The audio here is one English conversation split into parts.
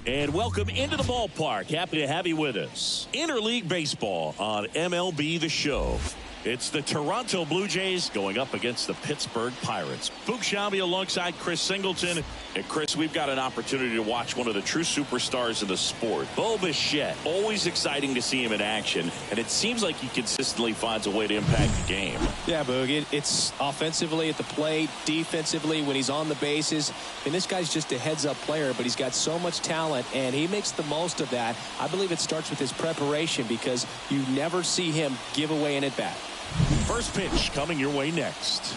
And welcome into the ballpark. Happy to have you with us. Interleague Baseball on MLB The Show. It's the Toronto Blue Jays going up against the Pittsburgh Pirates. Boog Sciambi alongside Chris Singleton. And Chris, we've got an opportunity to watch one of the true superstars of the sport. Bo Bichette, always exciting to see him in action. And it seems like he consistently finds a way to impact the game. Yeah, Boog, it's offensively at the plate, defensively when he's on the bases. And this guy's just a heads-up player, but he's got so much talent, and he makes the most of that. I believe it starts with his preparation because you never see him give away an at-bat. First pitch coming your way next.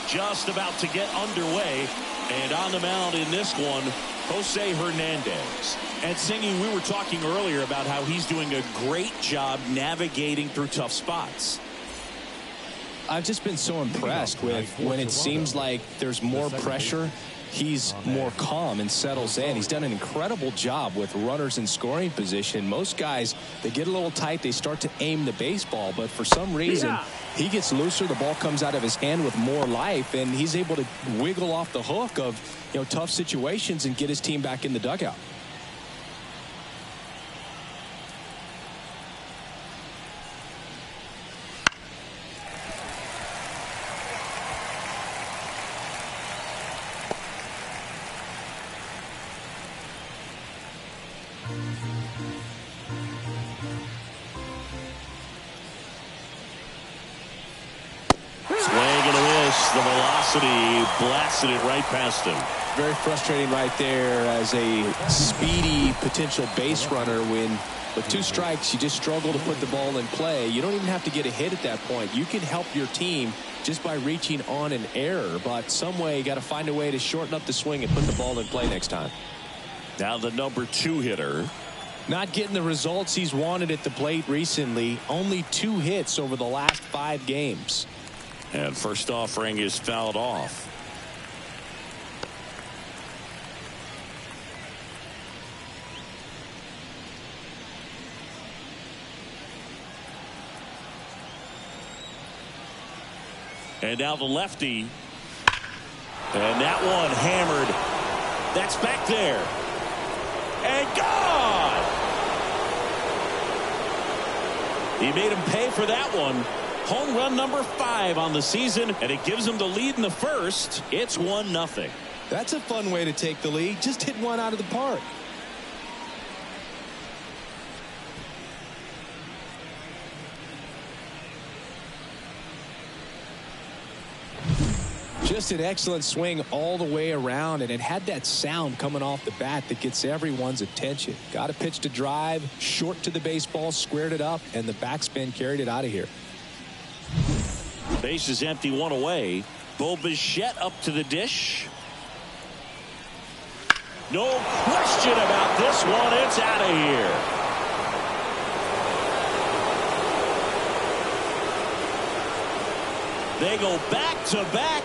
Just about to get underway, and on the mound in this one, Jose Hernandez. And Singy, we were talking earlier about how he's doing a great job navigating through tough spots. I've just been so impressed with when it seems like there's more pressure. He's more calm and settles in. He's done an incredible job with runners in scoring position. Most guys, they get a little tight. They start to aim the baseball. But for some reason, he gets looser. The ball comes out of his hand with more life. And he's able to wiggle off the hook of tough situations and get his team back in the dugout. The velocity blasted it right past him. Very frustrating right there as a speedy potential base runner when with 2 strikes you just struggle to put the ball in play. You don't even have to get a hit at that point. You can help your team just by reaching on an error, but some way you got to find a way to shorten up the swing and put the ball in play next time. Now the number 2 hitter. Not getting the results he's wanted at the plate recently. Only 2 hits over the last 5 games. And first offering is fouled off. And now the lefty. And that one hammered. That's back there. And gone! He made him pay for that one. Home run number 5 on the season, and it gives him the lead in the first. It's 1-0. That's a fun way to take the lead. Just hit one out of the park. Just an excellent swing all the way around, and it had that sound coming off the bat that gets everyone's attention. Got a pitch to drive, short to the baseball, squared it up, and the backspin carried it out of here. Base is empty, 1 away. Bo Bichette up to the dish. No question about this one. It's out of here. They go back to back.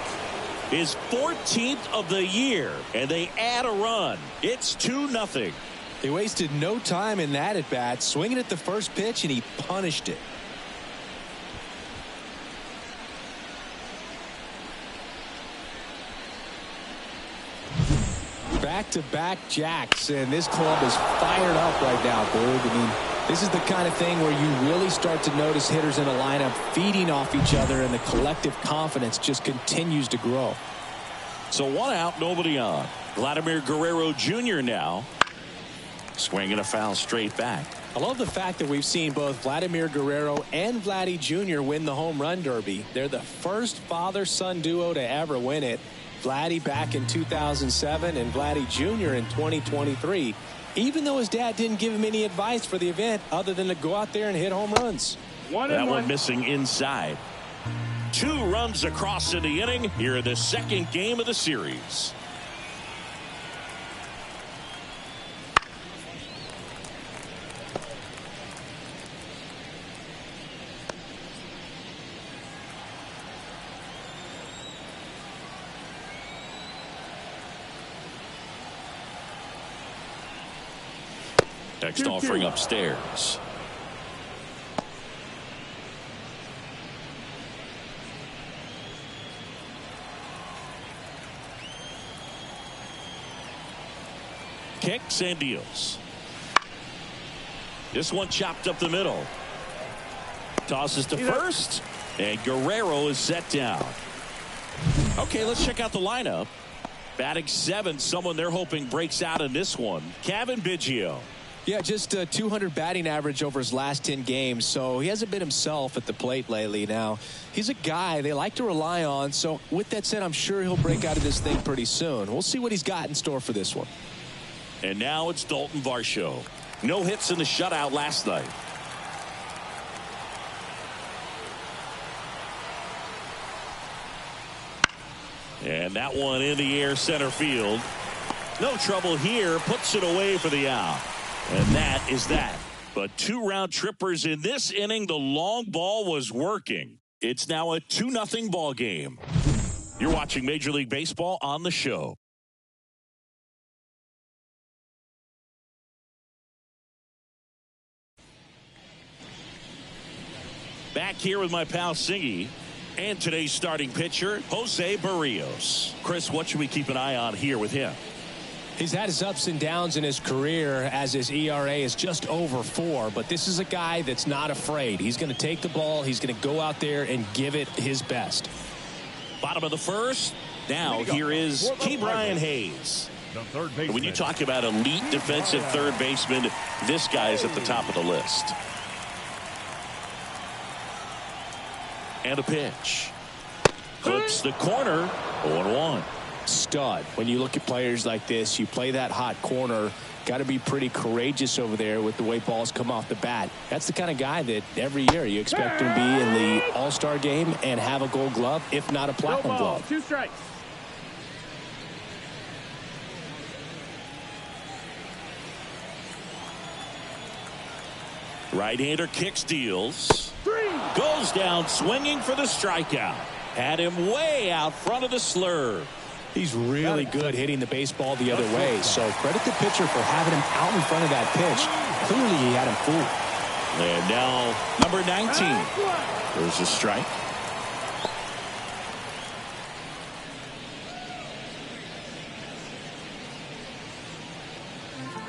His 14th of the year, and they add a run. It's 2-0. He wasted no time in that at bat, swinging at the first pitch, and he punished it. Back-to-back jacks, and this club is fired up right now, Boog. I mean, this is the kind of thing where you really start to notice hitters in a lineup feeding off each other, and the collective confidence just continues to grow. So 1 out, nobody on. Vladimir Guerrero Jr. now. Swinging a foul straight back. I love the fact that we've seen both Vladimir Guerrero and Vladdy Jr. win the home run derby. They're the first father-son duo to ever win it. Vladdy back in 2007 and Vladdy Jr. in 2023. Even though his dad didn't give him any advice for the event other than to go out there and hit home runs. That one missing inside. 2 runs across in the inning here in the second game of the series. Next offering upstairs. kicks and deals. This one chopped up the middle. Tosses to first, and Guerrero is set down. Okay, let's check out the lineup. Batting 7, someone they're hoping breaks out in this one. Kevin Biggio. Yeah, just a 200 batting average over his last 10 games, so he hasn't been himself at the plate lately. Now, he's a guy they like to rely on, so with that said, I'm sure he'll break out of this thing pretty soon. We'll see what he's got in store for this one. And now it's Dalton Varsho. No hits in the shutout last night. And that one in the air center field. No trouble here. Puts it away for the out. And that is that. But 2 round trippers in this inning. The long ball was working. It's now a 2-0 ball game. You're watching Major League Baseball on the show. Back here with my pal Singy. And today's starting pitcher, Jose Barrios. Chris, what should we keep an eye on here with him? He's had his ups and downs in his career as his ERA is just over 4. But this is a guy that's not afraid. He's going to take the ball. He's going to go out there and give it his best. Bottom of the first. Now here is Ke'Bryan Hayes. And when you talk about elite defensive third baseman, this guy is at the top of the list. And a pitch. Clips the corner. 0-1. Stud. When you look at players like this, you play that hot corner, got to be pretty courageous over there with the way balls come off the bat. That's the kind of guy that every year you expect him to be in the All-Star game and have a Gold Glove, if not a Platinum Glove. 2 strikes. Right-hander kicks, deals. Goes down swinging for the strikeout. Had him way out front of the slurve. He's really good hitting the baseball the other way, so credit the pitcher for having him out in front of that pitch. Clearly he had him fooled. And now number 19. There's a strike.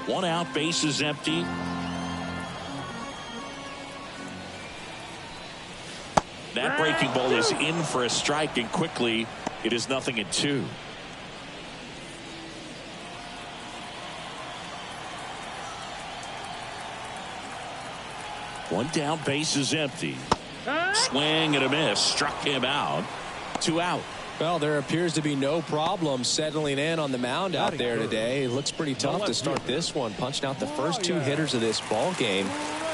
One out, base is empty. That breaking ball is in for a strike, and quickly it is 0-2. One down, base is empty. Swing and a miss. Struck him out. 2 out. Well, there appears to be no problem settling in on the mound out there today. It looks pretty tough to start this one. Punched out the first 2 hitters of this ball game.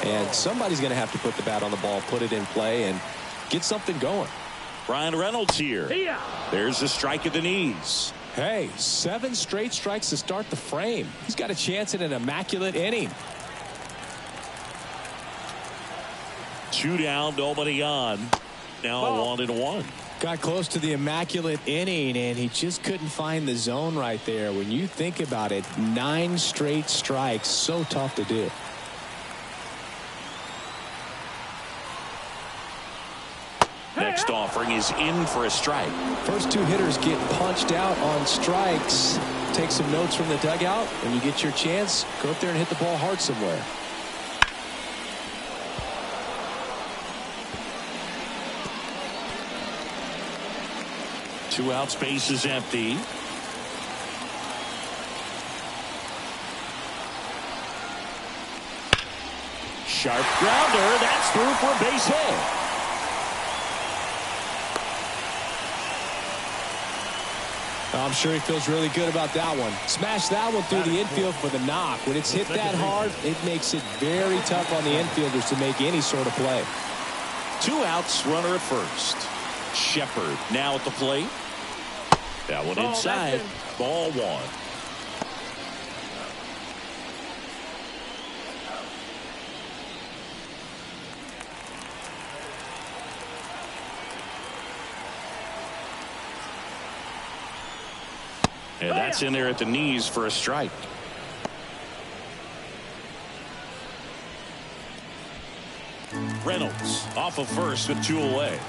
And somebody's going to have to put the bat on the ball, put it in play, and get something going. Ryan Reynolds here. There's a strike at the knees. Hey, 7 straight strikes to start the frame. He's got a chance at an immaculate inning. 2 down, nobody on. Now 1-1. Got close to the immaculate inning, and he just couldn't find the zone right there. When you think about it, 9 straight strikes, so tough to do. Next offering is in for a strike. First 2 hitters get punched out on strikes. Take some notes from the dugout. When you get your chance, go up there and hit the ball hard somewhere. Two outs, base is empty. Sharp grounder. That's through for a base hit. I'm sure he feels really good about that one. Smash that one through the infield for the knock. When it's hit that hard, it makes it very tough on the infielders to make any sort of play. 2 outs, runner at first. Shepard now at the plate. That one inside. Ball 1. And that's in there at the knees for a strike. Reynolds off of first with 2 away.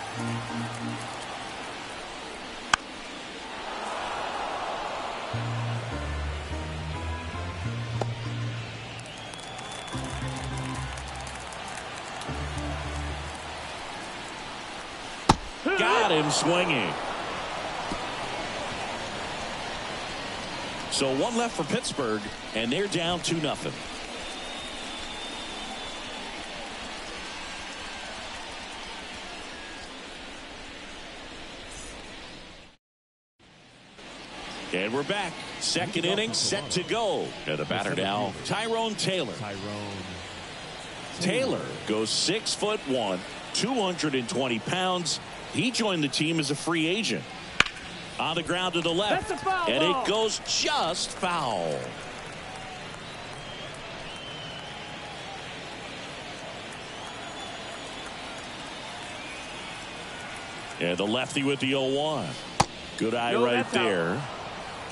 got him swinging. So one left for Pittsburgh, and they're down 2-0. And we're back. Second inning set to go. And the batter now, Tyrone Taylor. Taylor goes 6'1", 220 pounds. He joined the team as a free agent. On the ground to the left. And it goes just foul. And the lefty with the 0-1. Good eye right there.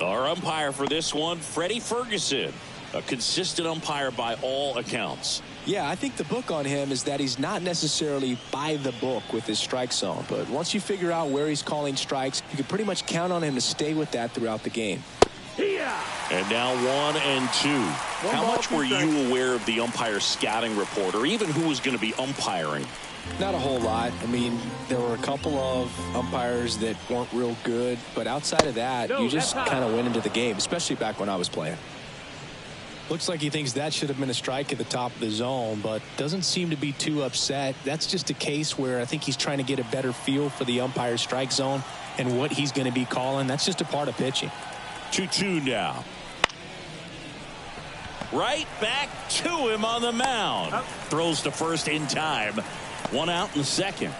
Our umpire for this one, Freddie Ferguson, a consistent umpire by all accounts. Yeah, I think the book on him is that he's not necessarily by the book with his strike zone. But once you figure out where he's calling strikes, you can pretty much count on him to stay with that throughout the game. And now 1-2. How much were you aware of the umpire's scouting report, or even who was going to be umpiring? Not a whole lot. I mean, there were a couple of umpires that weren't real good, but outside of that, you just kind of went into the game, especially back when I was playing. Looks like he thinks that should have been a strike at the top of the zone, but doesn't seem to be too upset. That's just a case where I think he's trying to get a better feel for the umpire's strike zone and what he's going to be calling. That's just a part of pitching. 2-2 now. Right back to him on the mound. Throws to first in time. One out in the second.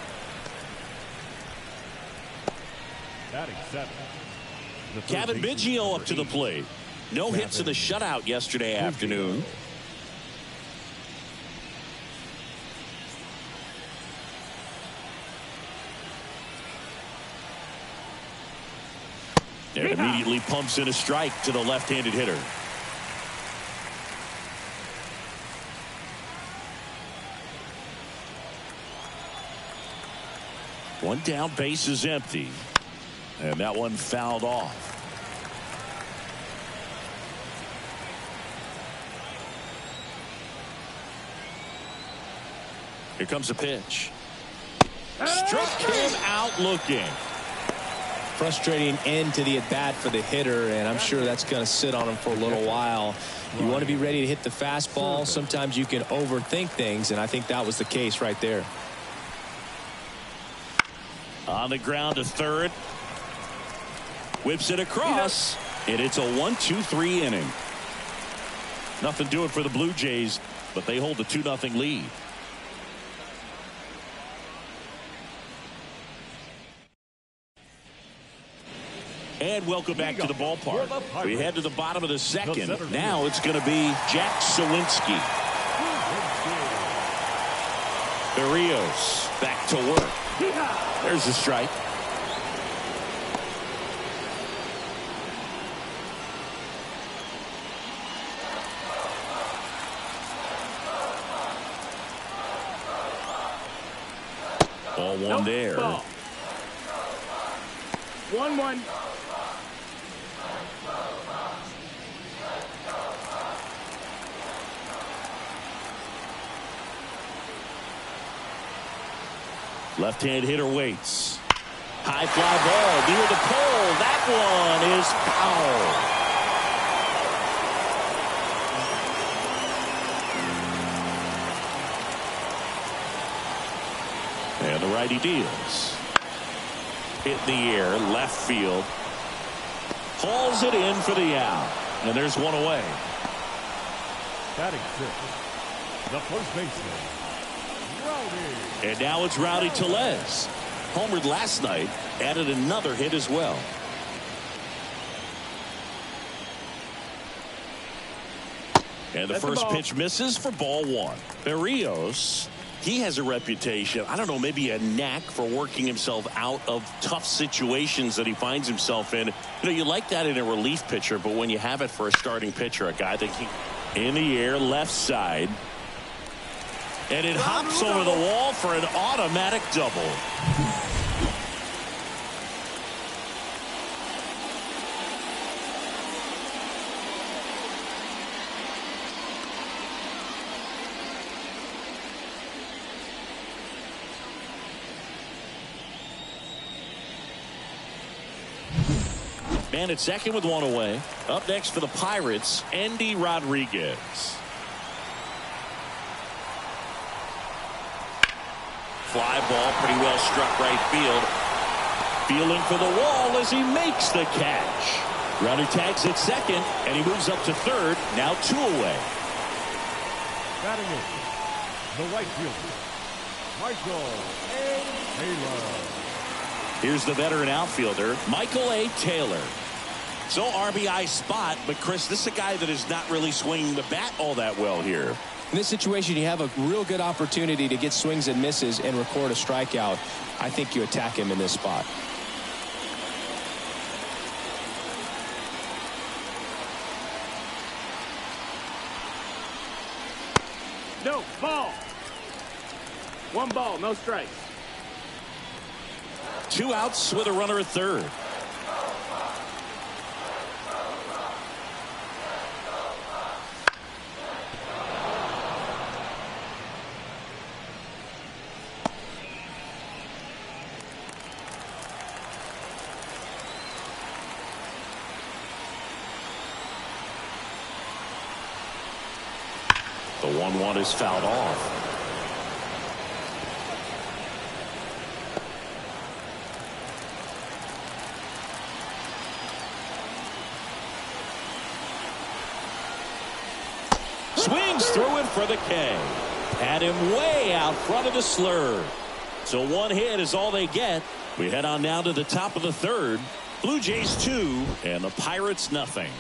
Kevin Biggio up to the plate. No hits in the shutout yesterday afternoon. And immediately pumps in a strike to the left-handed hitter. One down, base is empty. And that one fouled off. Here comes a pitch. Struck him out looking. Frustrating end to the at-bat for the hitter, and I'm sure that's going to sit on him for a little while. You want to be ready to hit the fastball. Sometimes you can overthink things, and I think that was the case right there. On the ground to third. Whips it across, and it's a 1-2-3 inning. Nothing doing for the Blue Jays, but they hold a 2-0 lead. And welcome back to the ballpark. We head to the bottom of the second. Now it's going to be Jack Sawinski. Berrios back to work. There's the strike. Ball one there. 1-1. Left-hand hitter waits. High fly ball near the pole. That one is foul. And the righty deals. Hit in the air, left field. Hauls it in for the out. And there's one away. Batting sixth, the first baseman, Rowdy. And now it's Rowdy Tellez. Homered last night, added another hit as well. And the first pitch misses for ball one. Berrios, he has a reputation, I don't know, maybe a knack for working himself out of tough situations that he finds himself in. You know, you like that in a relief pitcher, but when you have it for a starting pitcher, a guy that he in the air, left side. And it hops over the wall for an automatic double. Man at second with one away. Up next for the Pirates, Andy Rodriguez. Fly ball pretty well struck right field. Feeling for the wall as he makes the catch. Runner tags at second, and he moves up to third. Now 2 away. Batting in, the right fielder, Michael A. Taylor. Here's the veteran outfielder, Michael A. Taylor. So RBI spot, but Chris, this is a guy that is not really swinging the bat all that well here. In this situation, you have a real good opportunity to get swings and misses and record a strikeout. I think you attack him in this spot. No, ball. 1 ball, no strikes. 2 outs with a runner at third. The 1-1 is fouled off. Swings through it for the K. Had him way out front of the slur. So 1 hit is all they get. We head on now to the top of the third. Blue Jays 2 and the Pirates nothing.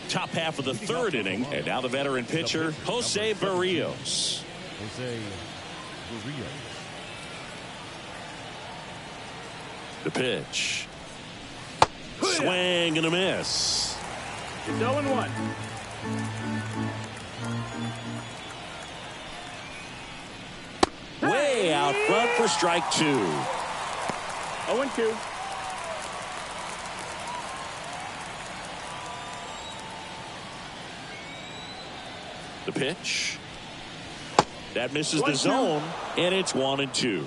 Top half of the third inning, and now the veteran pitcher, Jose Barrios. Jose Barrios. The pitch. Swing and a miss. It's 0-1. Way out front for strike 2. 0-2. The pitch. That misses the zone, and it's 1-2.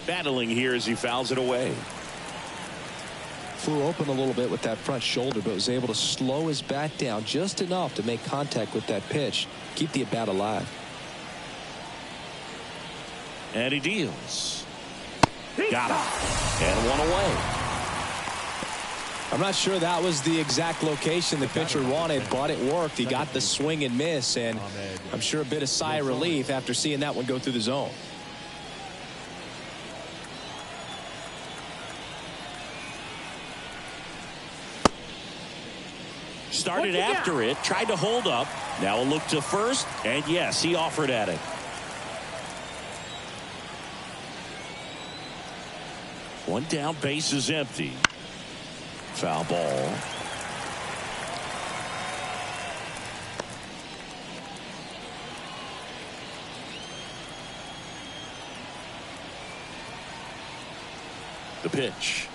Battling here as he fouls it away. Flew open a little bit with that front shoulder, but was able to slow his bat down just enough to make contact with that pitch, keep the at-bat alive. And he deals. Got him. And 1 away. I'm not sure that was the exact location the pitcher wanted, but it worked. He got the swing and miss, and I'm sure a bit of sigh of relief after seeing that one go through the zone. Started after it, tried to hold up. Now a look to first, and yes, he offered at it. One down, base is empty. Foul ball. The pitch.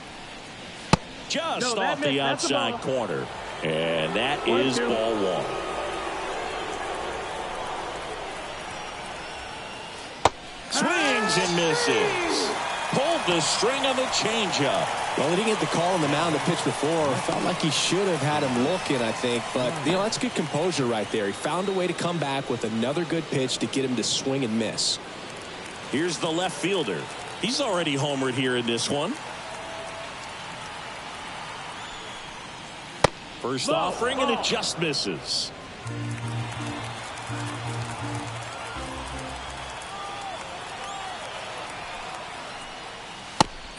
Just off the outside corner. And that is ball 1. Swings and misses. Pulled the string on the changeup. Well, he didn't get the call on the mound the pitch before. Felt like he should have had him looking, I think. But, you know, that's good composure right there. He found a way to come back with another good pitch to get him to swing and miss. Here's the left fielder. He's already homered here in this one. First offering, and it just misses.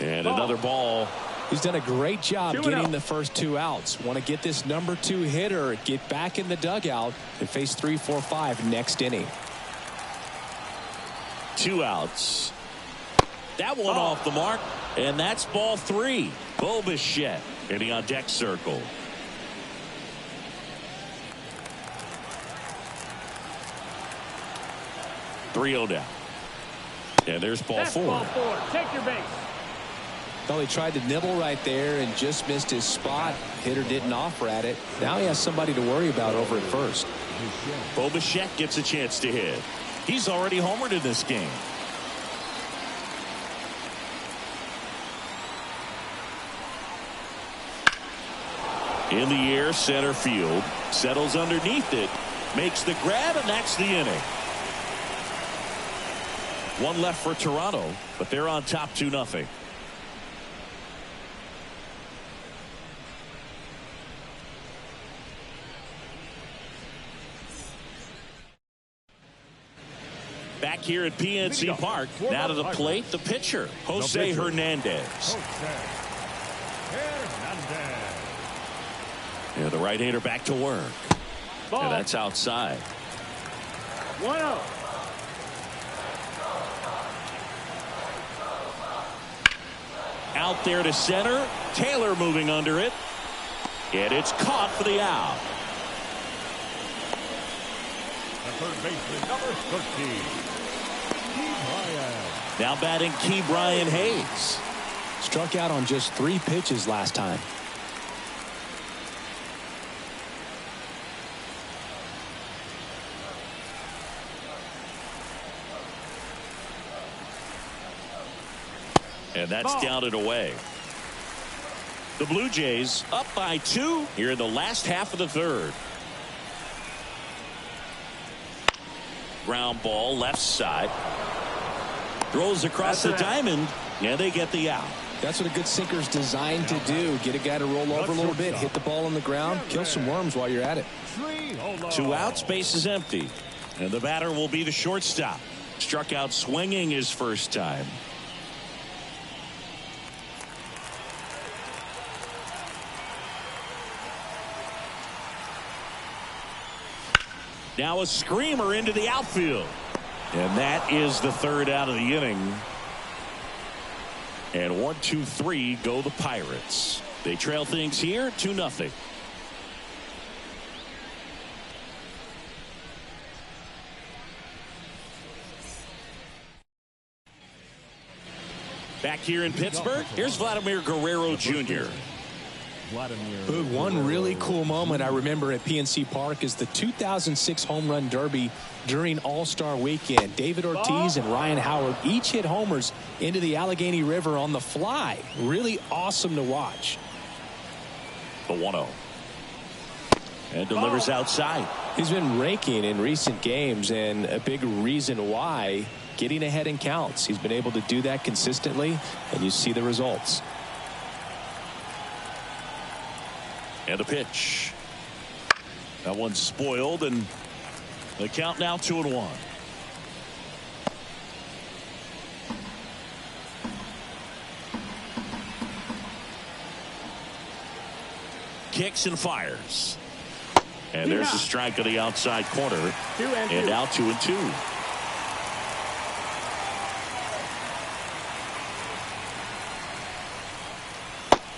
And another ball. He's done a great job getting the first 2 outs. Want to get this number 2 hitter, get back in the dugout, and face 3, 4, 5 next inning. 2 outs. that one off the mark, and that's ball 3. Bo Bichette hitting on deck circle. .3-0 down. And there's ball 4. Ball 4. Take your base. Well, he tried to nibble right there and just missed his spot. Hitter didn't offer at it. Now he has somebody to worry about over at first. Bo Bichette gets a chance to hit. He's already homered in this game. In the air, center field. Settles underneath it. Makes the grab, and that's the inning. One left for Toronto, but they're on top 2-0. Back here at PNC Park, now to the plate, the pitcher, Jose Hernandez. Yeah, the right-hander back to work. Ball. And that's outside. 1-0. Out there to center. Taylor moving under it. And it's caught for the out. The third baseman, number 13. Now batting Ke'Bryan Hayes. Struck out on just 3 pitches last time. And that's down and away. The Blue Jays up by 2 here in the last half of the third. Ground ball left side. Throws across the diamond, and they get the out. That's what a good sinker's designed to do. Get a guy to roll over a little bit, hit the ball on the ground, kill some worms while you're at it. 2 outs, base is empty. And the batter will be the shortstop. Struck out swinging his first time. Now a screamer into the outfield. And that is the third out of the inning. And 1, 2, 3 go the Pirates. They trail things here 2-0. Back here in Pittsburgh, here's Vladimir Guerrero Jr. One really cool moment I remember at PNC Park is the 2006 Home Run Derby during All-Star Weekend. David Ortiz and Ryan Howard each hit homers into the Allegheny River on the fly. Really awesome to watch. The 1-0. And delivers outside. He's been raking in recent games, and a big reason why, getting ahead in counts. He's been able to do that consistently, and you see the results. And a pitch. That one's spoiled, and the count now 2-1. Kicks and fires. And there's a strike on the outside corner. 2 and 2. And now 2-2.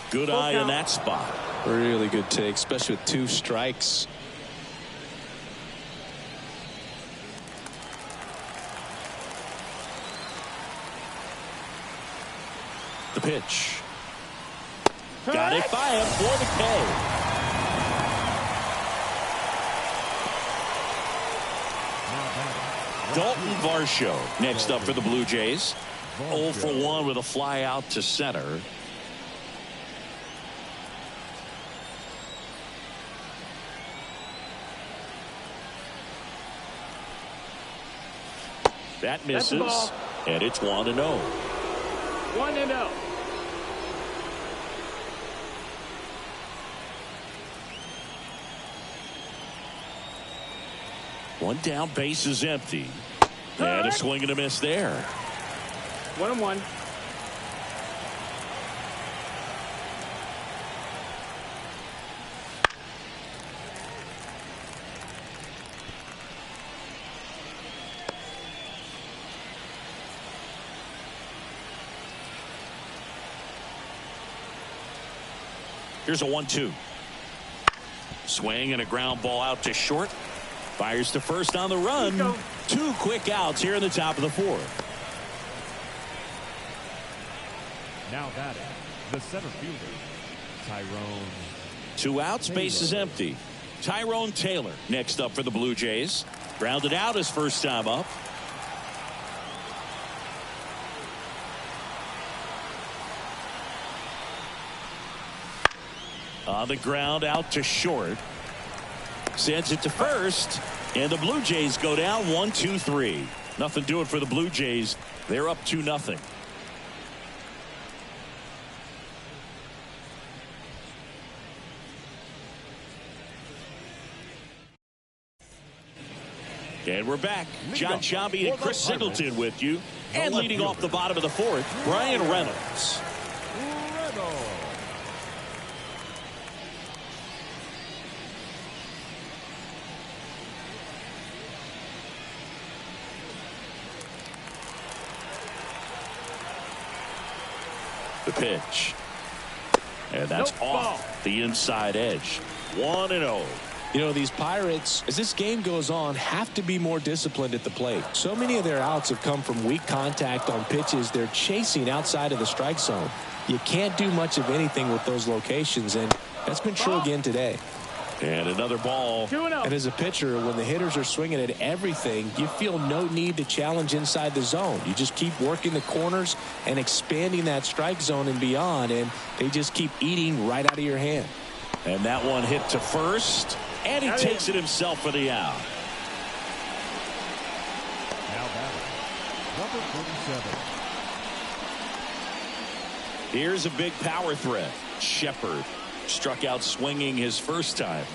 Good eye in that spot. Really good take, especially with 2 strikes. The pitch. Got it by him for the K. Dalton Varsho next up for the Blue Jays. 0 for 1 with a fly out to center. That misses, and it's 1-0. 1-0. One down, base is empty. And a swing and a miss there. 1-1. Here's a 1-2. Swing and a ground ball out to short. Fires to first on the run. 2 quick outs here in the top of the 4th. Now batting, the center fielder, Tyrone. 2 outs, base is empty. Tyrone Taylor next up for the Blue Jays. Grounded out his first time up. On the ground out to short. Sends it to first. And the Blue Jays go down 1-2-3. Nothing doing for the Blue Jays. They're up 2-0. And we're back. John Sciambi and Chris Singleton with you. And leading off the bottom of the 4th, Brian Reynolds. The pitch. And that's off the inside edge. 1-0. You know, these Pirates, as this game goes on, have to be more disciplined at the plate. So many of their outs have come from weak contact on pitches they're chasing outside of the strike zone. You can't do much of anything with those locations, and that's been true again today. And another ball. And as a pitcher, when the hitters are swinging at everything, you feel no need to challenge inside the zone. You just keep working the corners and expanding that strike zone and beyond, and they just keep eating right out of your hand. And that one hit to first. And he takes it himself for the out. Now batting, number 47. Here's a big power threat. Shepard struck out swinging his first time.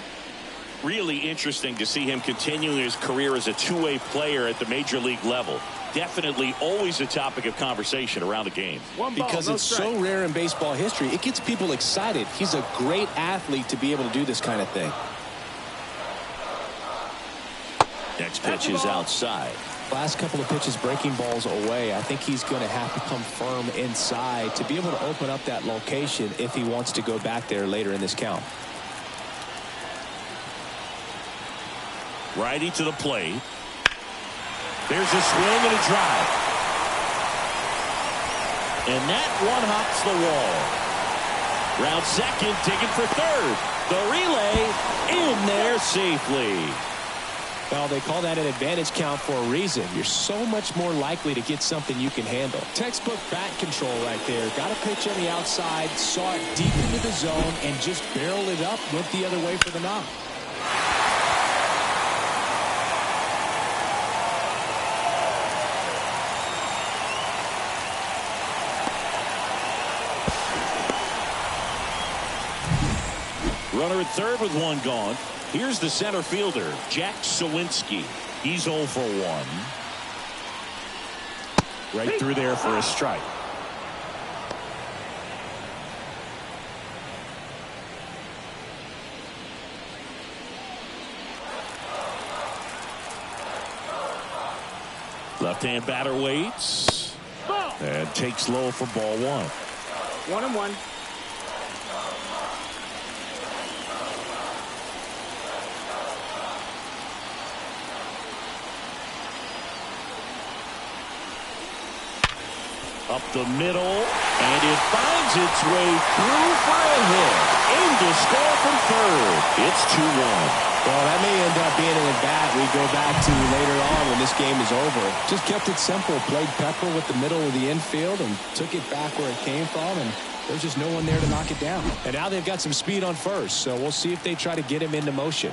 Really interesting to see him continuing his career as a two-way player at the major league level. Definitely always a topic of conversation around the game. Because it's so rare in baseball history, it gets people excited. He's a great athlete to be able to do this kind of thing. Next pitch is outside. Last couple of pitches breaking balls away. I think he's going to have to come firm inside to be able to open up that location if he wants to go back there later in this count. Righty to the plate. There's a swing and a drive. And that one hops the wall. Round second, digging for third. The relay in there safely. Well, they call that an advantage count for a reason. You're so much more likely to get something you can handle. Textbook bat control right there. Got a pitch on the outside, saw it deep into the zone, and just barreled it up, went the other way for the knock. Runner at third with one gone. Here's the center fielder, Jack Sawinski. He's 0 for 1. Right through there for a strike. Left-hand batter waits. And takes low for ball 1. 1-1. Up the middle, and it finds its way through for a hit. In to score from third. It's 2-1. Well, that may end up being an at-bat we go back to later on when this game is over. Just kept it simple, played pepper with the middle of the infield and took it back where it came from, and there's just no one there to knock it down. And now they've got some speed on first, so we'll see if they try to get him into motion.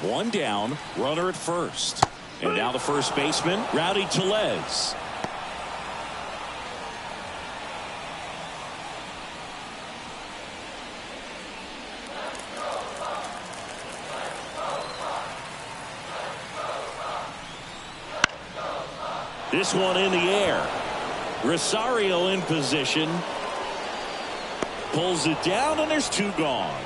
One down, runner at first. And now the first baseman, Rowdy Tellez. This one in the air. Rosario in position. Pulls it down, and there's 2 gone.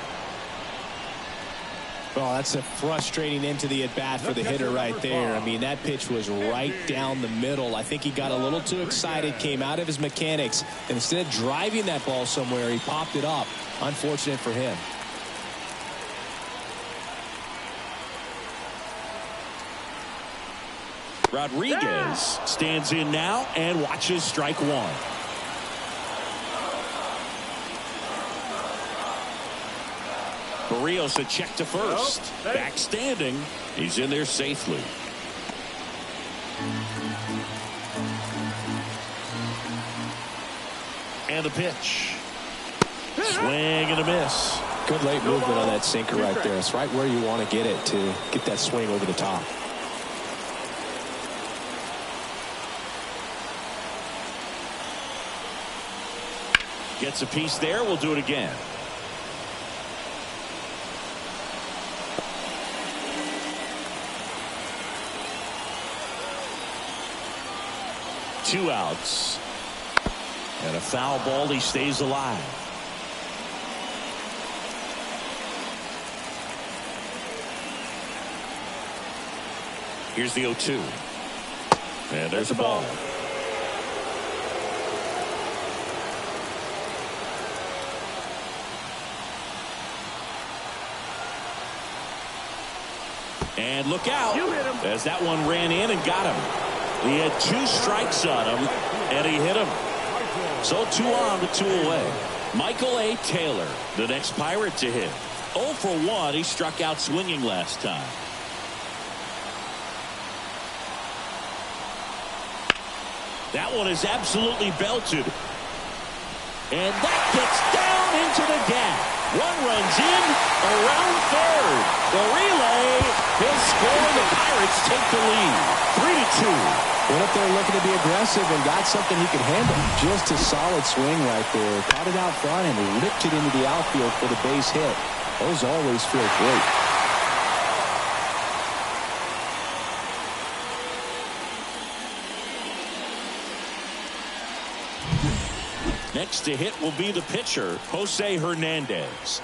Well, that's a frustrating end to the at-bat for the hitter right there. I mean, that pitch was right down the middle. I think he got a little too excited, came out of his mechanics, and instead of driving that ball somewhere, he popped it up. Unfortunate for him. Rodriguez stands in now and watches strike one. Barrios a check to first. Back standing. He's in there safely. And the pitch. Swing and a miss. Good late movement on that sinker right there. It's right where you want to get it to get that swing over the top. Gets a piece there. We'll do it again. Two outs. And a foul ball. He stays alive. Here's the 0-2. And there's the ball. And look out as that one ran in and got him. He had 2 strikes on him, and he hit him. So 2 on with 2 away. Michael A. Taylor, the next Pirate to hit. 0 for 1. He struck out swinging last time. That one is absolutely belted. And that gets down into the gap. One runs in, around third. The relay, he'll score. The Pirates take the lead. 3-2. Went up there looking to be aggressive and got something he could handle. Just a solid swing right there. Caught it out front and ripped it into the outfield for the base hit. Those always feel great. Next to hit will be the pitcher, Jose Hernandez.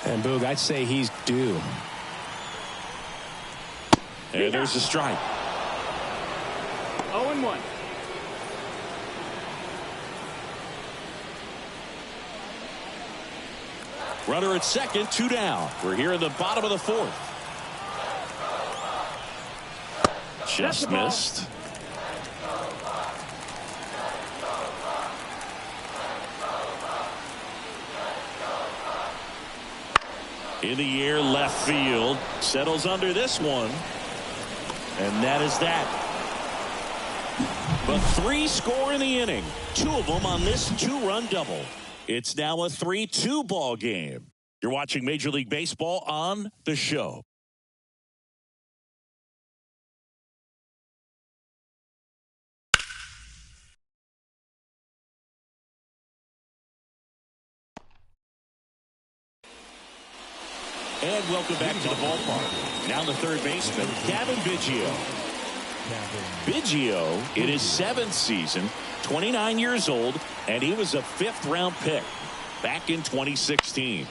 And Boog, I'd say he's due. And there's a strike. 0-1. Runner at second, 2 down. We're here in the bottom of the 4th. Just missed. In the air, left field. Settles under this one. And that is that. But 3 score in the inning. 2 of them on this 2-run double. It's now a 3-2 ball game. You're watching Major League Baseball on The Show. And welcome back to the ballpark. Now the third baseman, Gavin Biggio. Biggio, in his 7th season, 29 years old, and he was a 5th-round pick back in 2016.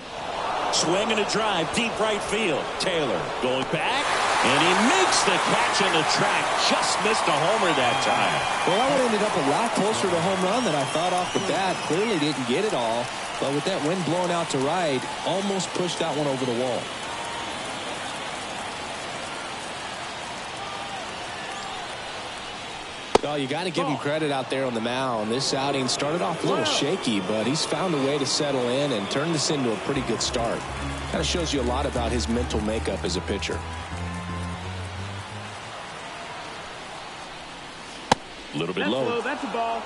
Swing and a drive, deep right field. Taylor going back, and he makes the catch on the track. Just missed a homer that time. Well, that one ended up a lot closer to a home run than I thought off the bat. Clearly didn't get it all. But with that wind blowing out to right, almost pushed that one over the wall. Well, you got to give him credit out there on the mound. This outing started off a little shaky, but he's found a way to settle in and turn this into a pretty good start. Kind of shows you a lot about his mental makeup as a pitcher. A little bit low. That's a ball.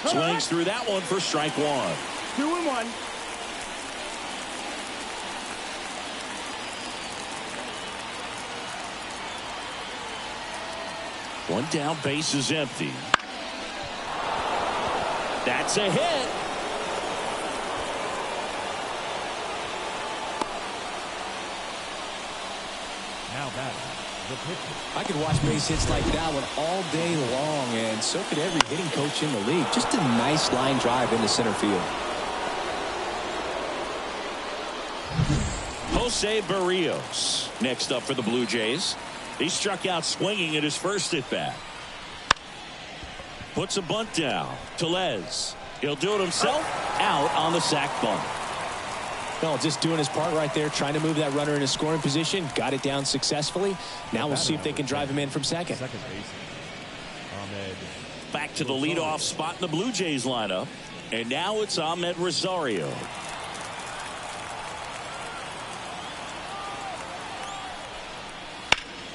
Swings through that one for strike 1. 2-1. One down, base is empty. That's a hit. Now batting, The pitcher. I could watch base hits like that one all day long, and so could every hitting coach in the league. Just a nice line drive into center field. Jose Barrios next up for the Blue Jays. He struck out swinging at his first at bat. Puts a bunt down. Tellez. He'll do it himself. Out on the sac bunt. No, just doing his part right there, trying to move that runner in a scoring position. Got it down successfully. Now we'll see if they can drive him in from second. Second base. Ahmed. Back to the leadoff spot in the Blue Jays lineup. And now it's Ahmed Rosario.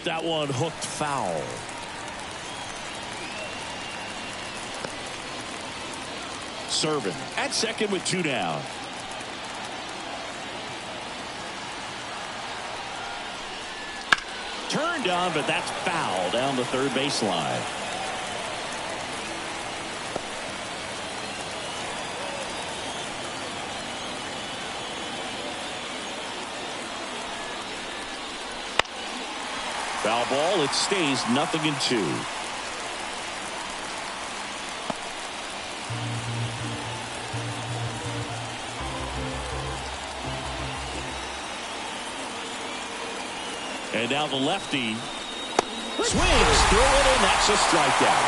That one hooked foul. Serving at second with 2 down. Turned on, but that's foul down the third baseline. Foul ball. It stays 0-2. And now the lefty swings through it, and that's a strikeout.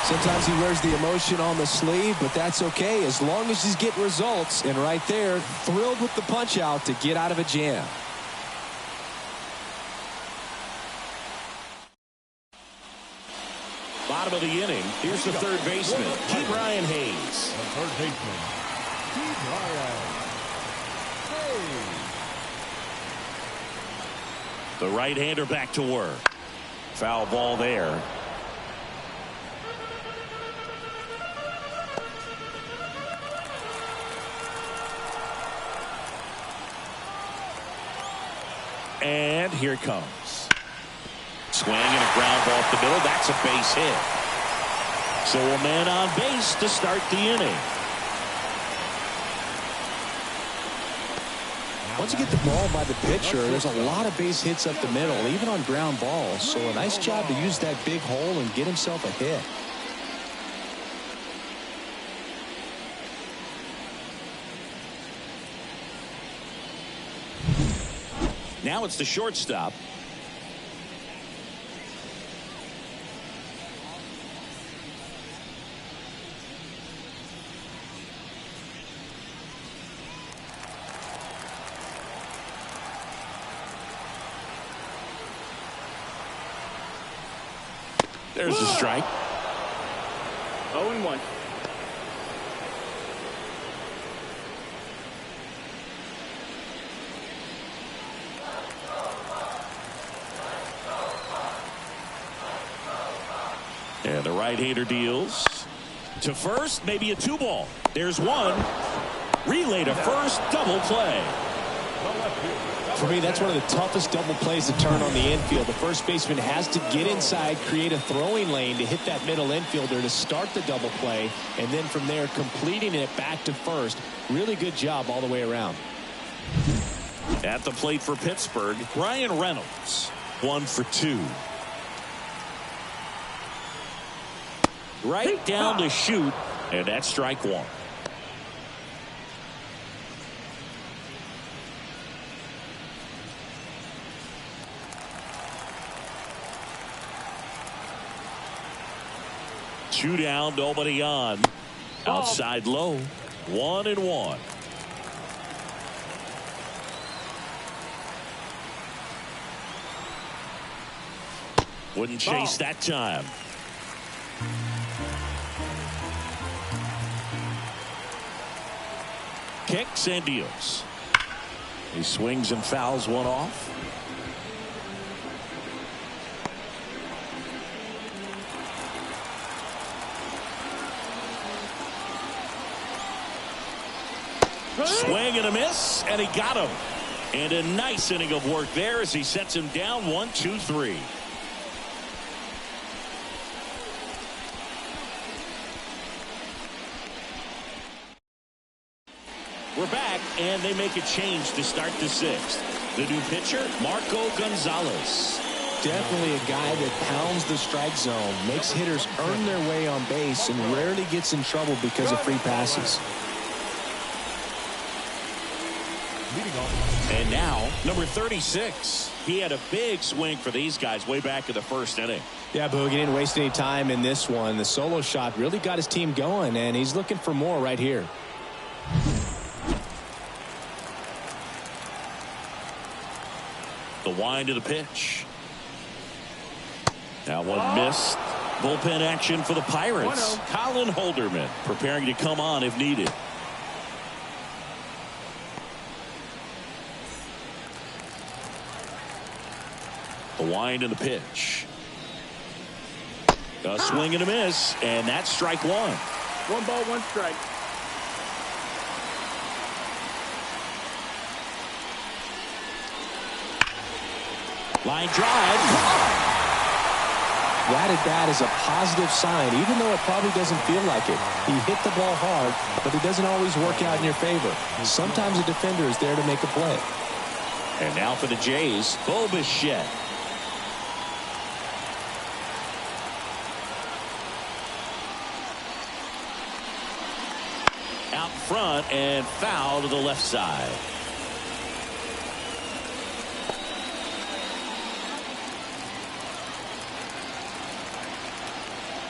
Sometimes he wears the emotion on the sleeve, but that's okay as long as he's getting results. And right there, thrilled with the punch out to get out of a jam. Bottom of the inning. Here's the third baseman, Key Brian Hayes. The third baseman, Key Brian Hayes. The right-hander back to work. Foul ball there. And here it comes. Swing and a ground ball up the middle. That's a base hit. So a man on base to start the inning. Once you get the ball by the pitcher, there's a lot of base hits up the middle, even on ground balls. So a nice job to use that big hole and get himself a hit. Now it's the shortstop. There's the strike. 0-1. And the right-hander deals to first, maybe a 2-ball. There's one. Relay to first, double play. For me, that's one of the toughest double plays to turn on the infield. The first baseman has to get inside, create a throwing lane to hit that middle infielder to start the double play, and then from there completing it back to first. Really good job all the way around. At the plate for Pittsburgh, Ryan Reynolds, 1 for 2. Right down to shoot, and that's strike 1. Two down, nobody on. Outside low, 1-1. Wouldn't chase that time. Kicks and deals. He swings and fouls one off. Swing and a miss, and he got him. And a nice inning of work there as he sets him down 1-2-3. We're back, and they make a change to start the 6th. The new pitcher, Marco Gonzalez. Definitely a guy that pounds the strike zone, makes hitters earn their way on base, and rarely gets in trouble because of free passes. And now, number 36. He had a big swing for these guys way back in the first inning. Yeah, Boog, he didn't waste any time in this one. The solo shot really got his team going, and he's looking for more right here. The wind of the pitch. That one missed. Bullpen action for the Pirates. Colin Holderman preparing to come on if needed. The wind and the pitch. A swing and a miss, and that's strike one. 1 ball, 1 strike. Line drive. That at bat is a positive sign, even though it probably doesn't feel like it. He hit the ball hard, but it doesn't always work out in your favor. Sometimes a defender is there to make a play. And now for the Jays, Bo Bichette. Out front and foul to the left side.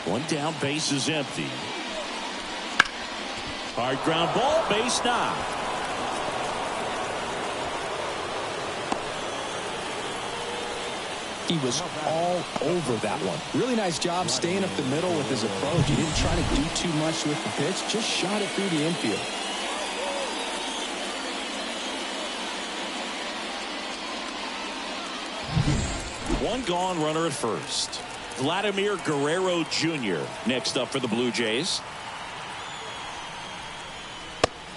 One down, base is empty. Hard ground ball, base knock. He was all over that one. Really nice job staying up the middle with his approach. He didn't try to do too much with the pitch, just shot it through the infield. One gone, runner at first. Vladimir Guerrero Jr. next up for the Blue Jays.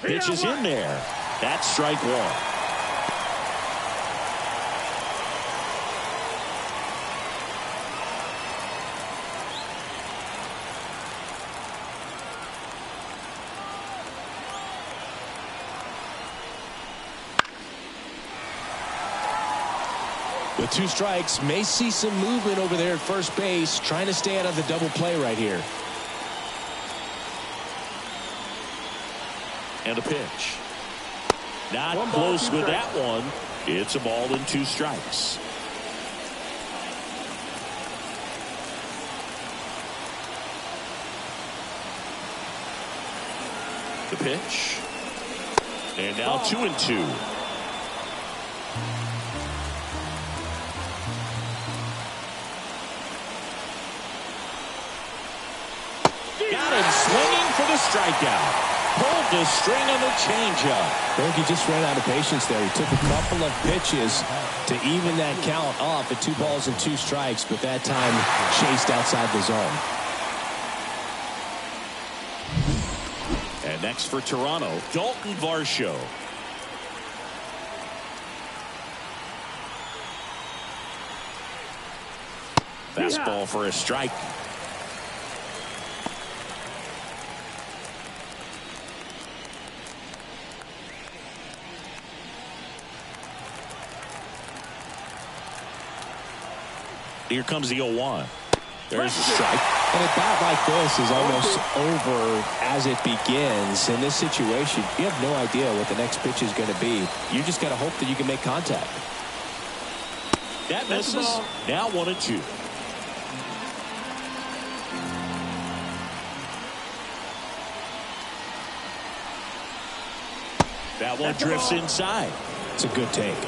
Pitch is in there. That's strike one. With 2 strikes, may see some movement over there at first base, trying to stay out of the double play right here. And a pitch. Not close with that one. It's a ball and 2 strikes. The pitch. And now 2-2. Got him swinging for the strikeout. Pulled the string on the changeup. I think he just ran out of patience there. He took a couple of pitches to even that count off at 2 balls and 2 strikes, but that time chased outside the zone. And next for Toronto, Dalton Varsho. Fastball for a strike. Here comes the 0-1. There's a strike. And a bat like this is almost over as it begins. In this situation, you have no idea what the next pitch is going to be. You just got to hope that you can make contact. That misses. Now 1-2. That one drifts inside. It's a good take.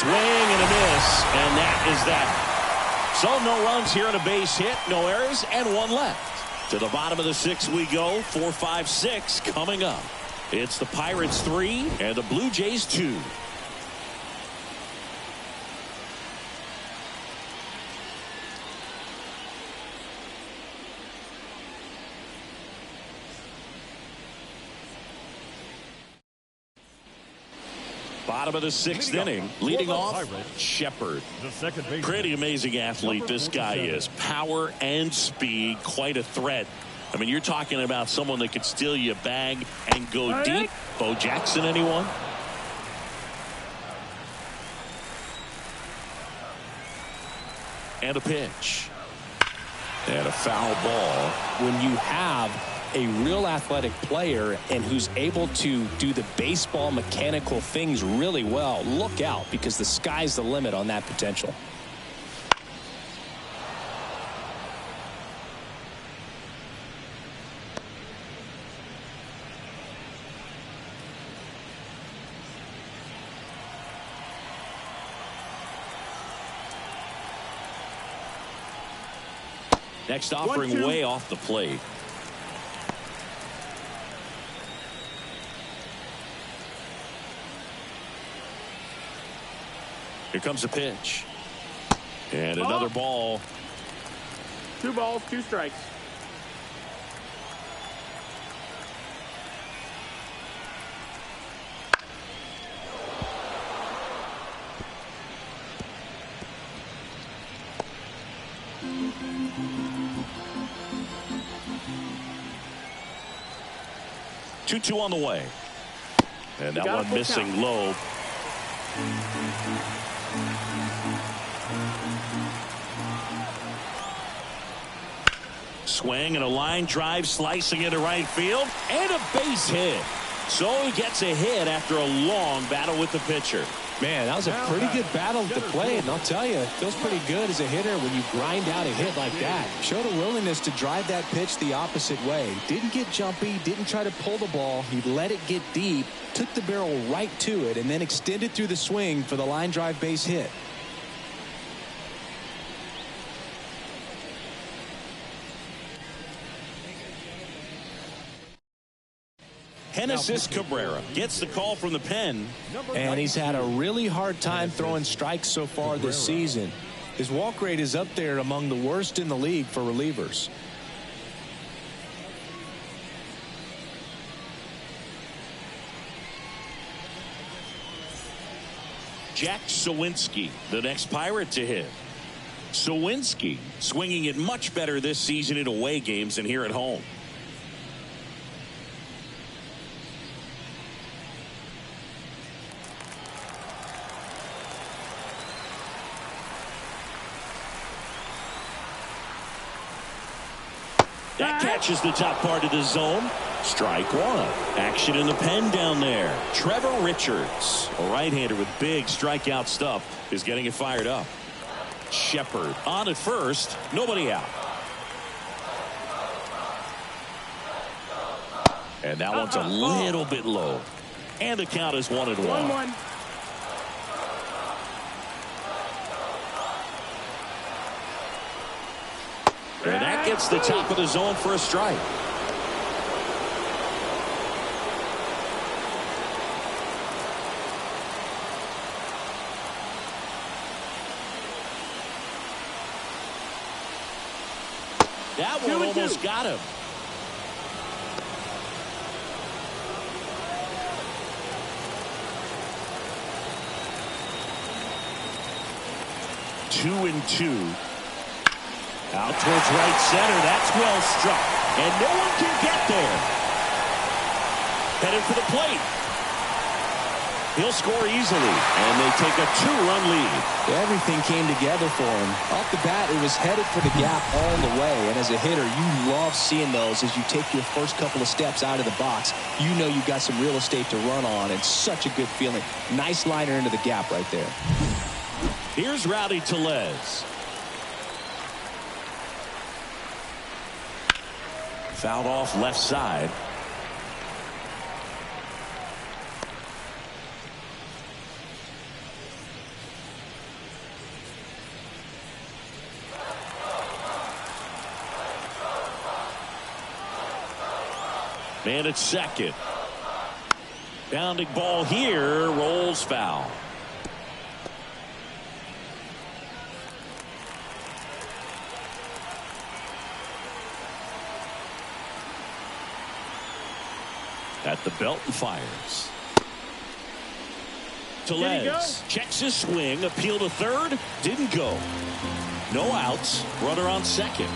Swing and a miss, and that is that. So no runs here on a base hit, no errors, and 1 left. To the bottom of the 6th we go. 4, 5, 6 coming up. It's the Pirates 3 and the Blue Jays 2. Bottom of the 6th inning. Leading off, Shepard. The second baseman. Pretty amazing athlete this guy is. Power and speed. Quite a threat. I mean, you're talking about someone that could steal you a bag and go deep. Bo Jackson, anyone? And a pitch. And a foul ball. When you have a real athletic player and who's able to do the baseball mechanical things really well, look out, because the sky's the limit on that potential. Next offering way off the plate. Here comes a pitch. And another ball. 2 balls, 2 strikes. Two on the way. And that one missing low. Swing and a line drive slicing into right field. And a base hit. So he gets a hit after a long battle with the pitcher. Man, that was a pretty good battle at the plate, and I'll tell you, it feels pretty good as a hitter when you grind out a hit like that. Showed a willingness to drive that pitch the opposite way. Didn't get jumpy, didn't try to pull the ball. He let it get deep, took the barrel right to it, and then extended through the swing for the line drive base hit. Genesis Cabrera gets the call from the pen. And he's had a really hard time throwing strikes so far this season. His walk rate is up there among the worst in the league for relievers. Jack Sawinski, the next Pirate to hit. Sawinski swinging it much better this season in away games than here at home. That catches the top part of the zone. Strike one. Action in the pen down there. Trevor Richards, a right-hander with big strikeout stuff, is getting it fired up. Shepard on at first. Nobody out. And that one's a little bit low. And the count is 1-1. 1-1. And that gets the top of the zone for a strike. That one almost got him. Two and two. Out towards right center. That's well struck. And no one can get there. Headed for the plate. He'll score easily. And they take a 2-run lead. Everything came together for him. Off the bat, it was headed for the gap all the way. And as a hitter, you love seeing those as you take your first couple of steps out of the box. You know you've got some real estate to run on. And such a good feeling. Nice liner into the gap right there. Here's Rowdy Tellez. Fouled off left side. Man at second. Bounding ball here, rolls foul. At the belt and fires. Tellez checks his swing. Appeal to third. Didn't go. No outs. Runner on second.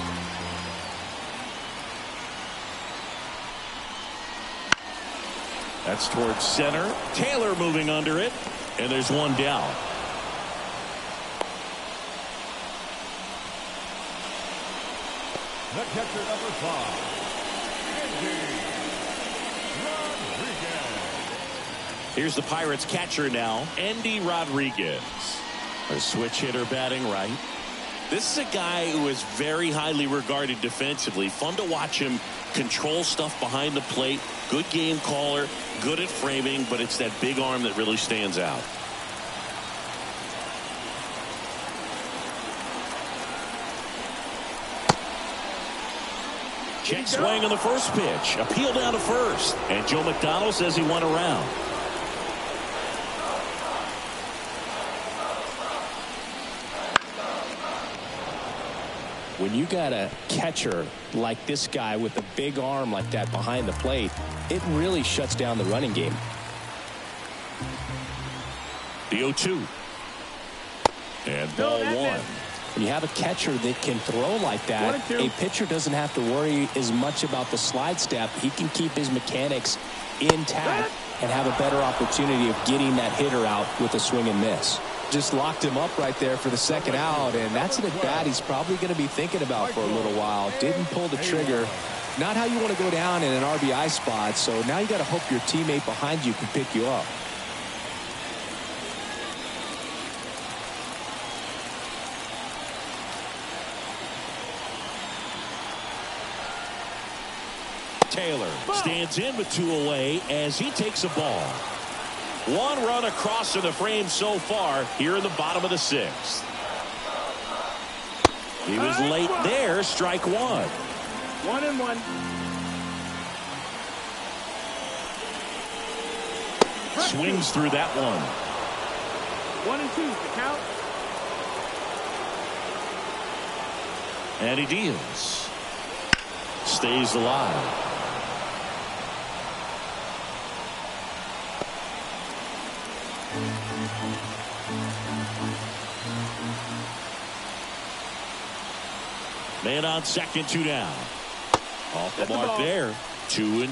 That's towards center. Taylor moving under it. And there's one down. The catcher, number 5, Rodriguez. Here's the Pirates catcher now, Andy Rodriguez. A switch hitter batting right. This is a guy who is very highly regarded defensively. Fun to watch him control stuff behind the plate. Good game caller, good at framing, but it's that big arm that really stands out. Check swing on the first pitch. Appeal down to first. And Joe McDonald says he went around. When you got a catcher like this guy with a big arm like that behind the plate, it really shuts down the running game. The 0-2. And ball one. When you have a catcher that can throw like that, a pitcher doesn't have to worry as much about the slide step. He can keep his mechanics intact and have a better opportunity of getting that hitter out with a swing and miss. Just locked him up right there for the second out, and that's an at-bat he's probably going to be thinking about for a little while. Didn't pull the trigger. Not how you want to go down in an RBI spot, so now you got to hope your teammate behind you can pick you up. Taylor stands in with 2 away as he takes a ball. 1 run across in the frame so far here in the bottom of the 6th. He was late there. Strike 1. 1-1. Swings through that one. 1-2 the count. And he deals. Stays alive. Man on second, 2 down. Off the mark there. 2-2.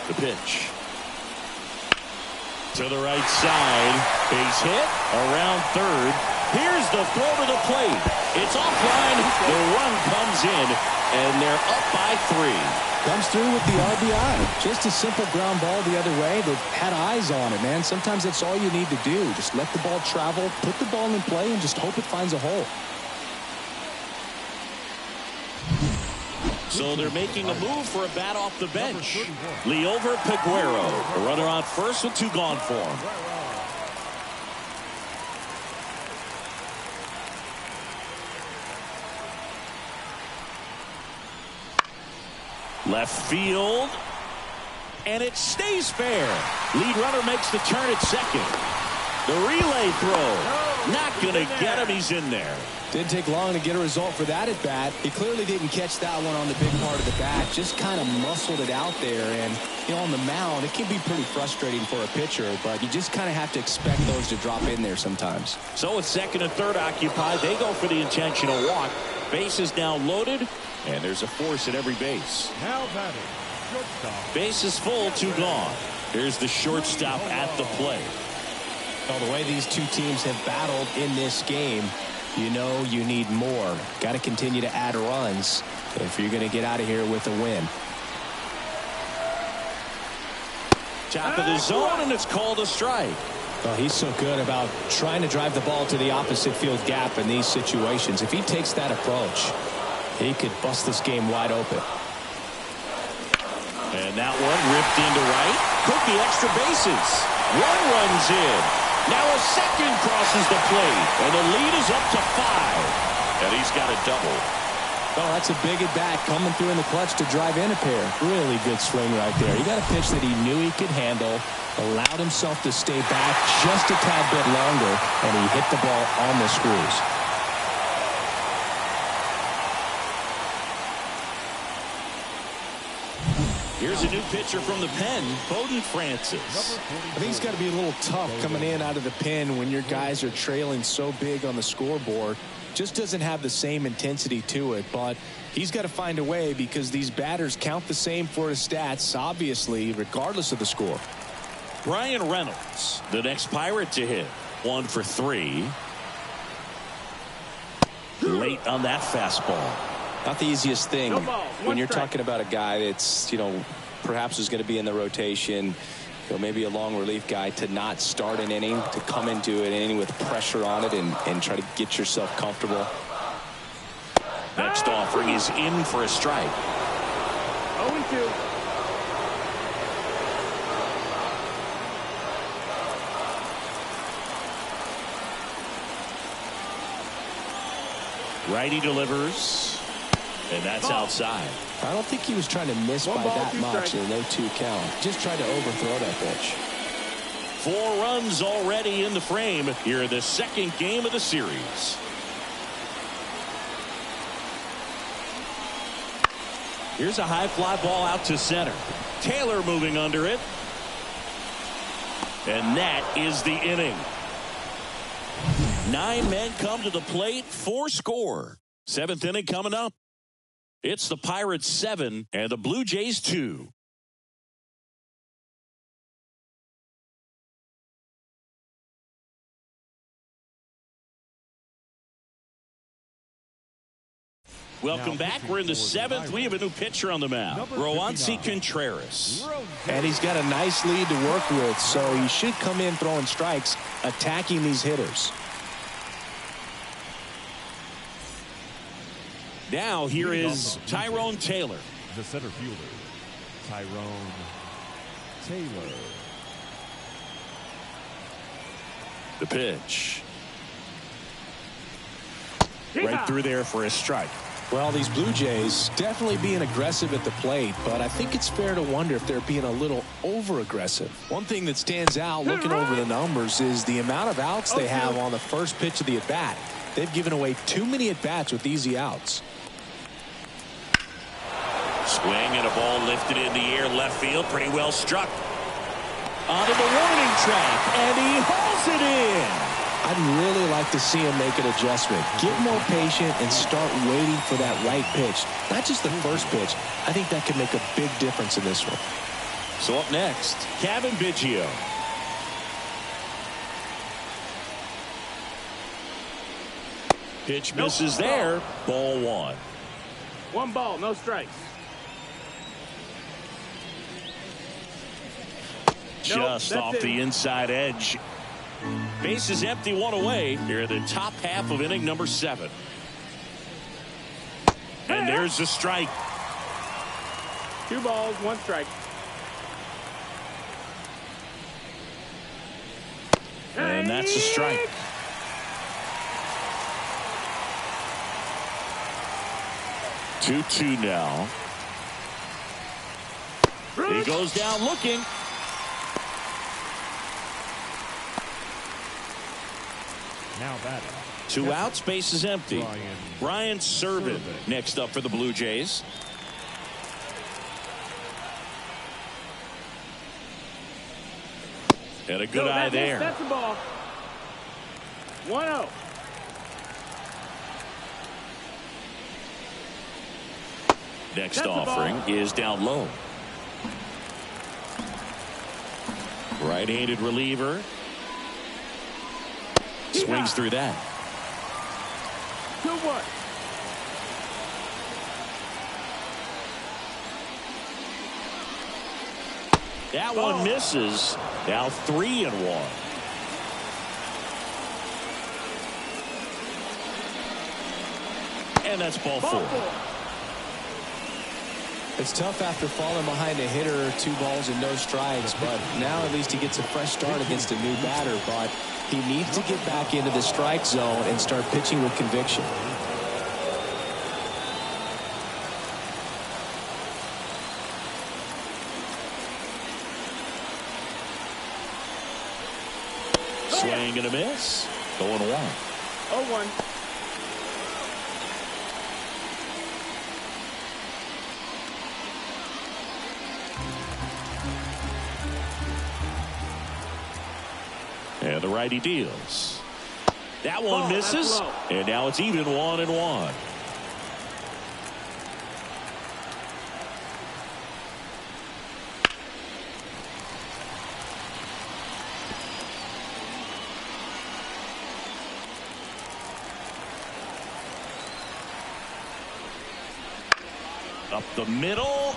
The pitch. To the right side. Base hit. Around third. Here's the throw to the plate. It's offline. The run comes in. And they're up by 3. Comes through with the RBI. Just a simple ground ball the other way. They had eyes on it, man. Sometimes that's all you need to do. Just let the ball travel, put the ball in play, and just hope it finds a hole. So they're making a move for a bat off the bench. Liover Peguero, the runner on first with 2 gone for him. Left field. And it stays fair. Lead runner makes the turn at second. The relay throw. Not going to get him. He's in there. Didn't take long to get a result for that at bat. He clearly didn't catch that one on the big part of the bat. Just kind of muscled it out there. And, you know, on the mound, it can be pretty frustrating for a pitcher, but you just kind of have to expect those to drop in there sometimes. So with second and third occupied, they go for the intentional walk. Base is now loaded, and there's a force at every base. Now batting, shortstop. Base is full, 2 gone. Here's the shortstop at the plate. Well, the way these two teams have battled in this game, you know you need more. Got to continue to add runs if you're going to get out of here with a win. Top of the zone, and it's called a strike. Well, he's so good about trying to drive the ball to the opposite field gap in these situations. If he takes that approach, he could bust this game wide open. And that one ripped into right. Could be extra bases. 1 runs in. Now a second crosses the plate, and the lead is up to 5. And he's got a double. Oh, that's a big at bat coming through in the clutch to drive in a pair. Really good swing right there. He got a pitch that he knew he could handle, allowed himself to stay back just a tad bit longer, and he hit the ball on the screws. Here's a new pitcher from the pen, Bowden Francis. I think it's got to be a little tough coming in out of the pen when your guys are trailing so big on the scoreboard. Just doesn't have the same intensity to it, but he's got to find a way because these batters count the same for his stats, obviously, regardless of the score. Brian Reynolds, the next Pirate to hit. 1 for 3. Late on that fastball. Not the easiest thing when you're talking about a guy that's, perhaps is going to be in the rotation, maybe a long relief guy, to not start an inning, to come into an inning with pressure on it and try to get yourself comfortable. Next offering is in for a strike. 0-2. Righty delivers, and that's outside. I don't think he was trying to miss by that much in an 0-2 count. Just tried to overthrow that pitch. 4 runs already in the frame here in the second game of the series. Here's a high fly ball out to center. Taylor moving under it. And that is the inning. 9 men come to the plate, 4 score. 7th inning coming up. It's the Pirates 7 and the Blue Jays 2. Welcome back. We're in the 7th. We have a new pitcher on the mound, Roansy Contreras. And he's got a nice lead to work with, so he should come in throwing strikes, attacking these hitters. Now here is Tyrone Taylor. The center fielder, Tyrone Taylor. The pitch. Right through there for a strike. Well, these Blue Jays definitely being aggressive at the plate, but I think it's fair to wonder if they're being a little over-aggressive. One thing that stands out looking over the numbers is the amount of outs they have on the first pitch of the at-bat. They've given away too many at-bats with easy outs. Swing and a ball lifted in the air, left field, pretty well struck. Onto the warning track, and he hauls it in. I'd really like to see him make an adjustment. Get more patient and start waiting for that right pitch. Not just the first pitch. I think that could make a big difference in this one. So up next, Kevin Biggio. Pitch misses there. Ball 1. 1 ball, no strikes. Just off the inside edge. Base is empty, 1 away. Here in the top half of inning number 7. And there's the strike. 2 balls, 1 strike. And that's a strike. Two now. He goes down looking. Now batting. 2 outs, base is empty. Brian Serven next up for the Blue Jays. And a good eye there. That's the ball. 1-0. Next offering is down low. Right-handed reliever. Swings through that. 2-1. That one misses. Now 3-1. And that's ball 4. It's tough after falling behind a hitter, 2 balls and no strikes, but now at least he gets a fresh start against a new batter. But he needs to get back into the strike zone and start pitching with conviction. Swing and a miss. 0-1. 0-1. And the righty deals. That one misses. And now it's even 1-1. Up the middle.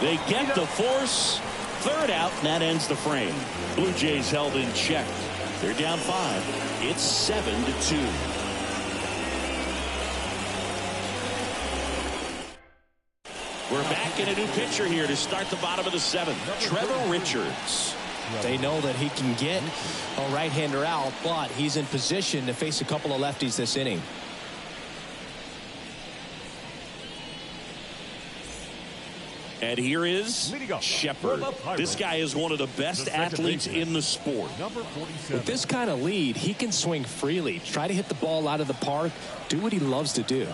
They get the force. Third out, and that ends the frame. Blue Jays held in check. They're down 5. It's 7-2. We're back in a new pitcher here to start the bottom of the 7th. Trevor Richards. They know that he can get a right-hander out, but he's in position to face a couple of lefties this inning. And here is Shepard. This guy is one of the best athletes in the sport. With this kind of lead, he can swing freely, try to hit the ball out of the park, do what he loves to do.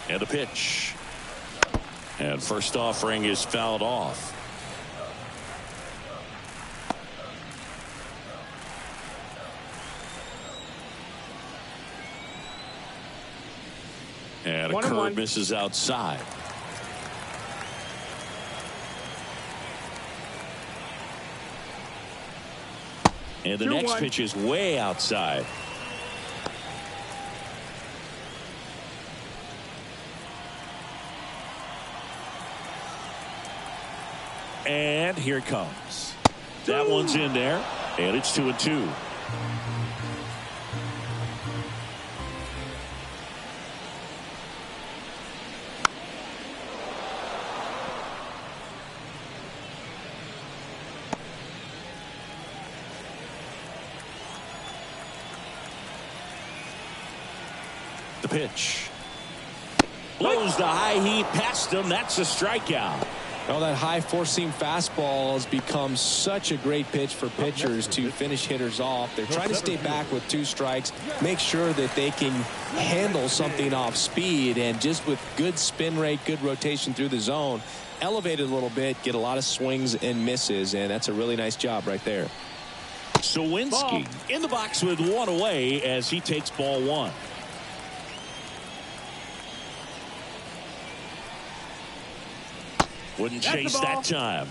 And the pitch. And first offering is fouled off. And a curve misses outside. And the next pitch is way outside. And here it comes. That one's in there. And it's 2-2. The pitch. Blows the high heat past him. That's a strikeout. Well, that high four-seam fastball has become such a great pitch for pitchers to finish hitters off. They're trying to stay back with 2 strikes, make sure that they can handle something off speed, and just with good spin rate, good rotation through the zone, elevate it a little bit, get a lot of swings and misses, and that's a really nice job right there. Sawinski in the box with 1 away as he takes ball 1. Wouldn't chase that time.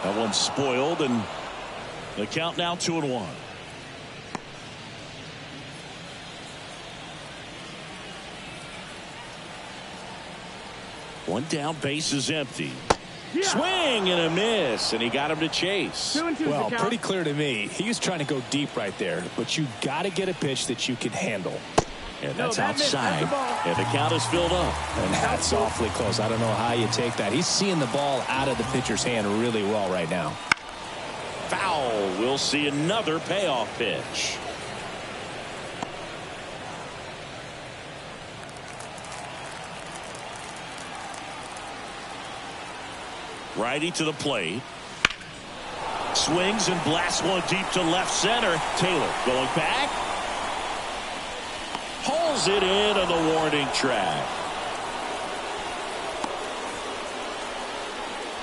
That one's spoiled, and the count now 2-1. One down, base is empty. Swing and a miss, and he got him to chase. Well, pretty clear to me. He was trying to go deep right there, but you got to get a pitch that you can handle. And that's outside, and the count is filled up. And that's awfully close. I don't know how you take that. He's seeing the ball out of the pitcher's hand really well right now. Foul. We'll see another payoff pitch. Righty to the plate. Swings and blasts one deep to left center. Taylor going back. Hauls it in on the warning track.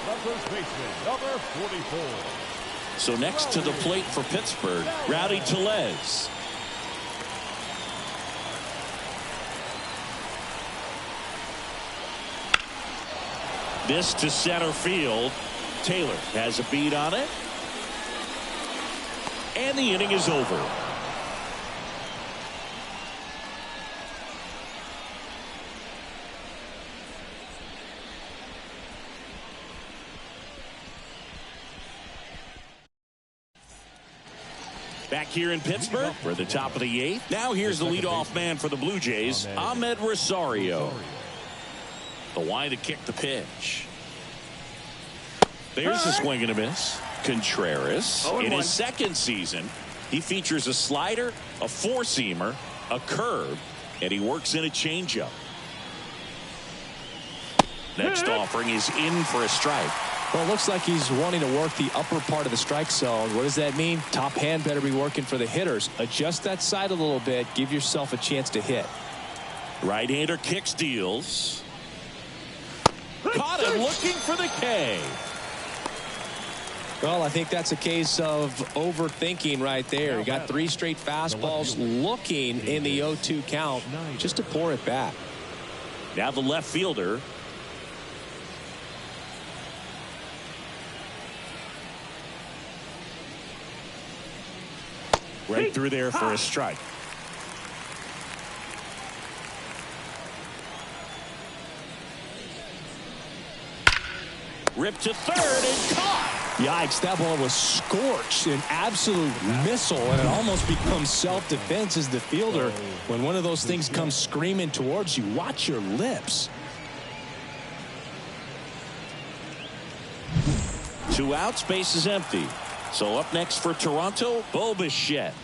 The first baseman, number 44. So next to the plate for Pittsburgh, Rowdy Tellez. This to center field. Taylor has a beat on it. And the inning is over. Back here in Pittsburgh for the top of the 8th. Now here's the leadoff man for the Blue Jays, Ahmed Rosario. The wide to kick the pitch. There's a swing and a miss. Contreras in his second season, he features a slider, a four-seamer, a curve, and he works in a changeup. Next offering is in for a strike. Well, it looks like he's wanting to work the upper part of the strike zone. What does that mean? Top hand better be working for the hitters. Adjust that side a little bit. Give yourself a chance to hit. Right-hander kicks, deals. Caught him looking for the K. Well, I think that's a case of overthinking right there. He got 3 straight fastballs looking in the 0-2 count just to pour it back. Now the left fielder. Right through there for a strike. Ripped to third and caught. Yikes, that ball was scorched, an absolute missile, and it almost becomes self-defense as the fielder. When one of those things comes screaming towards you, watch your lips. 2 outs, base is empty. So up next for Toronto, Bo Bichette.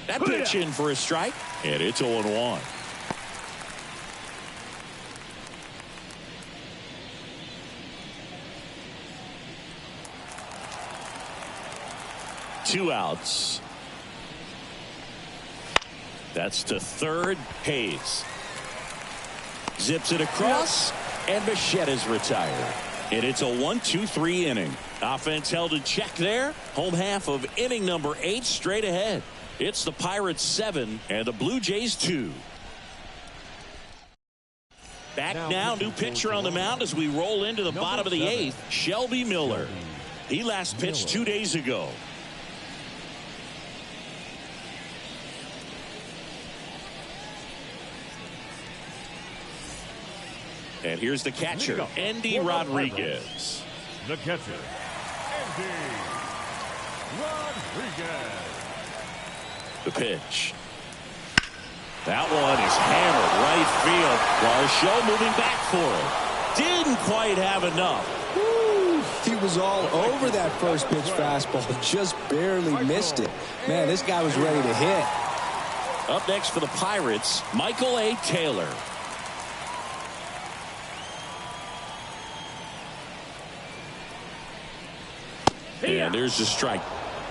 That pitch in for a strike, and it's 0-1. Two outs. That's to third. Hayes zips it across, and Bichette is retired. And it's a 1-2-3 inning. Offense held in check there. Home half of inning number 8 straight ahead. It's the Pirates 7 and the Blue Jays 2. Back now, new pitcher on the mound as we roll into the bottom of the 8th, Shelby Miller. He last pitched 2 days ago. And here's the catcher, Andy Rodriguez. The catcher, Andy Rodriguez. The pitch. That one is hammered right field. Varsho moving back for it. Didn't quite have enough. Woo, he was all over that first pitch fastball, just barely missed it. Man, this guy was ready to hit. Up next for the Pirates, Michael A. Taylor. And there's the strike.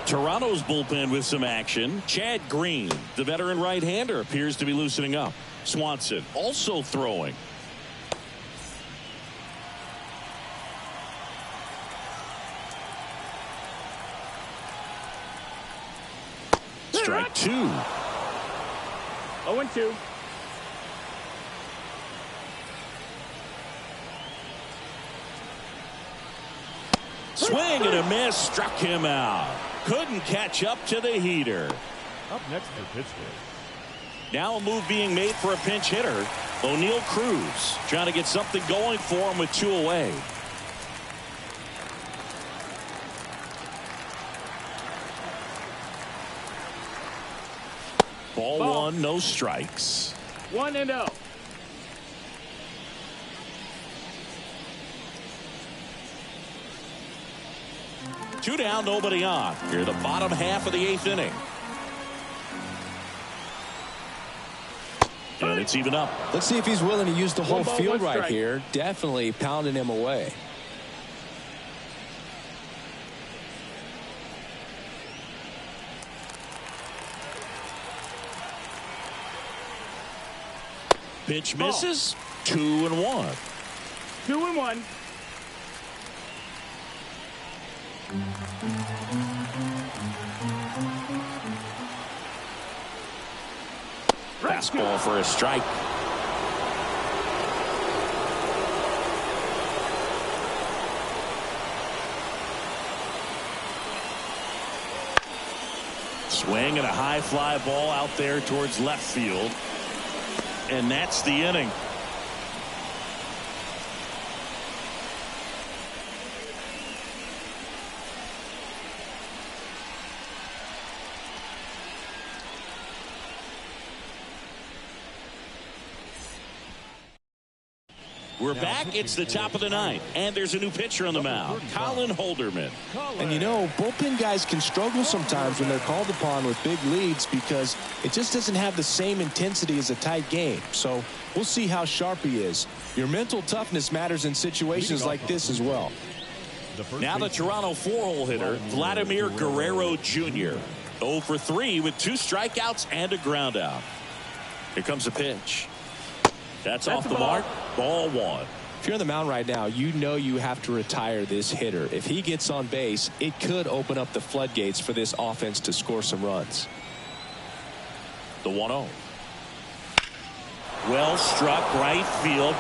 Toronto's bullpen with some action. Chad Green, the veteran right-hander, appears to be loosening up. Swanson also throwing. Strike 2. 0-2. Swing and a miss, struck him out. Couldn't catch up to the heater. Up next for Pittsburgh. Now a move being made for a pinch hitter. O'Neal Cruz trying to get something going for him with 2 away. Ball 1, no strikes. 1-0. Two down, nobody on. Here, the bottom half of the 8th inning. And it's even up. Let's see if he's willing to use the whole field right strike. here. Definitely pounding him away. Pitch misses. 2-1. 2-1. Fastball for a strike. Swing and a high fly ball out there towards left field. And that's the inning. We're back. It's the top of the 9th, and there's a new pitcher on the mound, Colin Holderman. And you know, bullpen guys can struggle sometimes when they're called upon with big leads because it just doesn't have the same intensity as a tight game. So we'll see how sharp he is. Your mental toughness matters in situations like this as well. Now the Toronto 4-hole hitter, Vladimir Guerrero Jr. 0 for 3 with 2 strikeouts and a ground out. Here comes a pitch. That's off the mark. Ball one. If you're on the mound right now, you know you have to retire this hitter. If he gets on base, it could open up the floodgates for this offense to score some runs. The 1-0. Well struck, right field.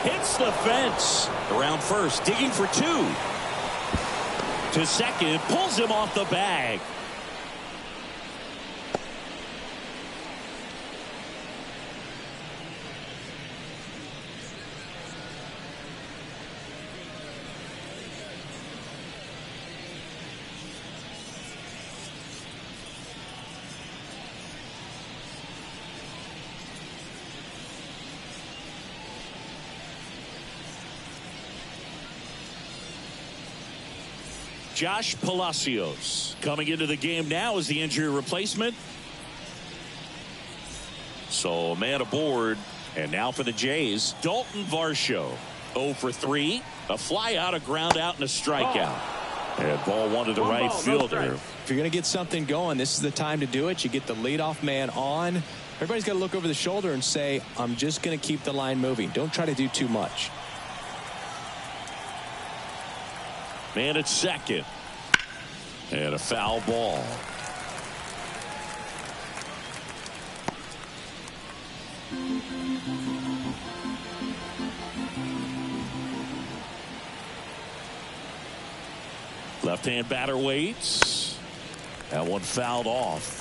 Hits the fence. Around first, digging for two. To second, pulls him off the bag. Josh Palacios coming into the game now as the injury replacement. So a man aboard. And now for the Jays, Dalton Varsho. 0 for 3. A fly out, a ground out, and a strikeout. And ball one to the right fielder. If you're going to get something going, this is the time to do it. You get the leadoff man on. Everybody's got to look over the shoulder and say, I'm just going to keep the line moving. Don't try to do too much. Man at second. And a foul ball. Left-hand batter waits. That one fouled off.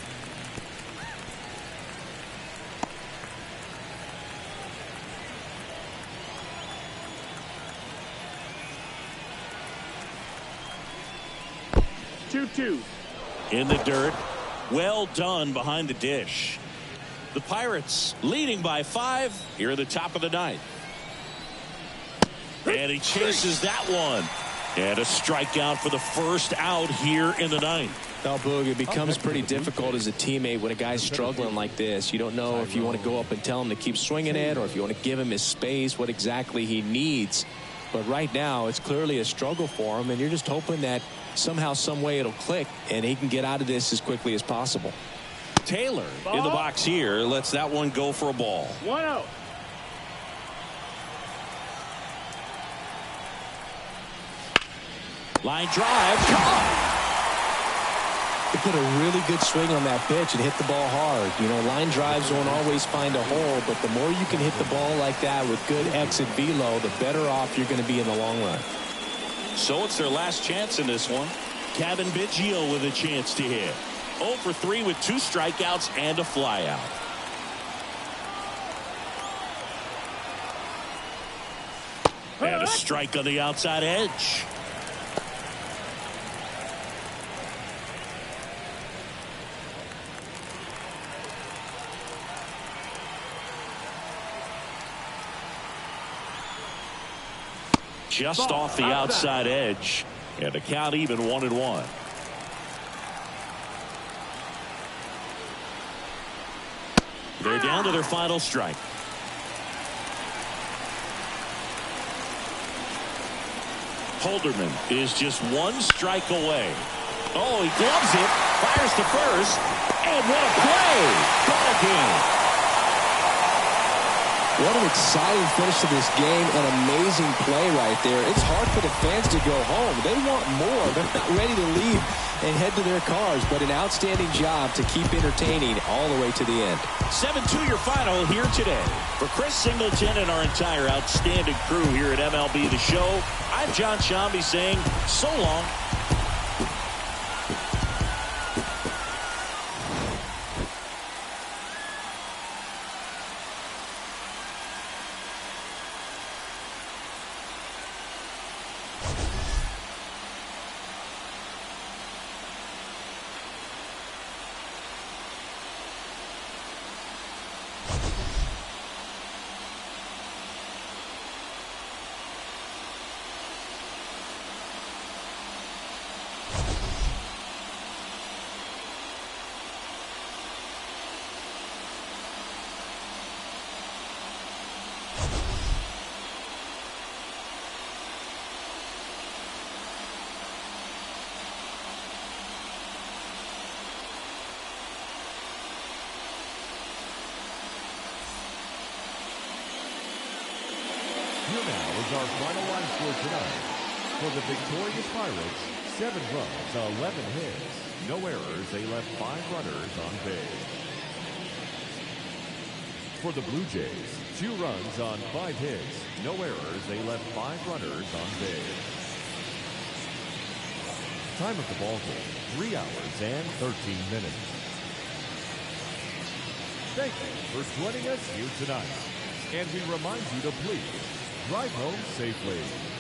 Two. In the dirt. Well done behind the dish. The Pirates leading by 5 here at the top of the ninth. And he chases that one. And a strikeout for the first out here in the ninth. Now, Boog, it becomes pretty difficult as a teammate when a guy's struggling like this. You don't know if you want to go up and tell him to keep swinging it or if you want to give him his space, what exactly he needs. But right now, it's clearly a struggle for him, and you're just hoping that somehow, some way it'll click, and he can get out of this as quickly as possible. Taylor in the box here lets that one go for a ball. 1-0. Line drive. He put a really good swing on that pitch and hit the ball hard. You know, line drives won't always find a hole, but the more you can hit the ball like that with good exit velo, the better off you're going to be in the long run. So it's their last chance in this one. Kevin Biggio with a chance to hit. 0 for 3 with 2 strikeouts and a flyout. And a strike on the outside edge. Just off the outside edge. And the count even 1-1. They're down to their final strike. Holderman is just 1 strike away. Oh, he gloves it, fires to first, and what a play! Ball game. What an exciting finish to this game. An amazing play right there. It's hard for the fans to go home. They want more. They're not ready to leave and head to their cars, but an outstanding job to keep entertaining all the way to the end. 7-2 your final here today. For Chris Singleton and our entire outstanding crew here at MLB The Show, I'm John Shambi saying so long. is our final line score tonight. For the victorious Pirates, 7 runs, 11 hits, no errors. They left 5 runners on base. For the Blue Jays, 2 runs on 5 hits, no errors. They left 5 runners on base. Time of the ball game, 3 hours and 13 minutes. Thank you for joining us here tonight. And we remind you to please drive home safely.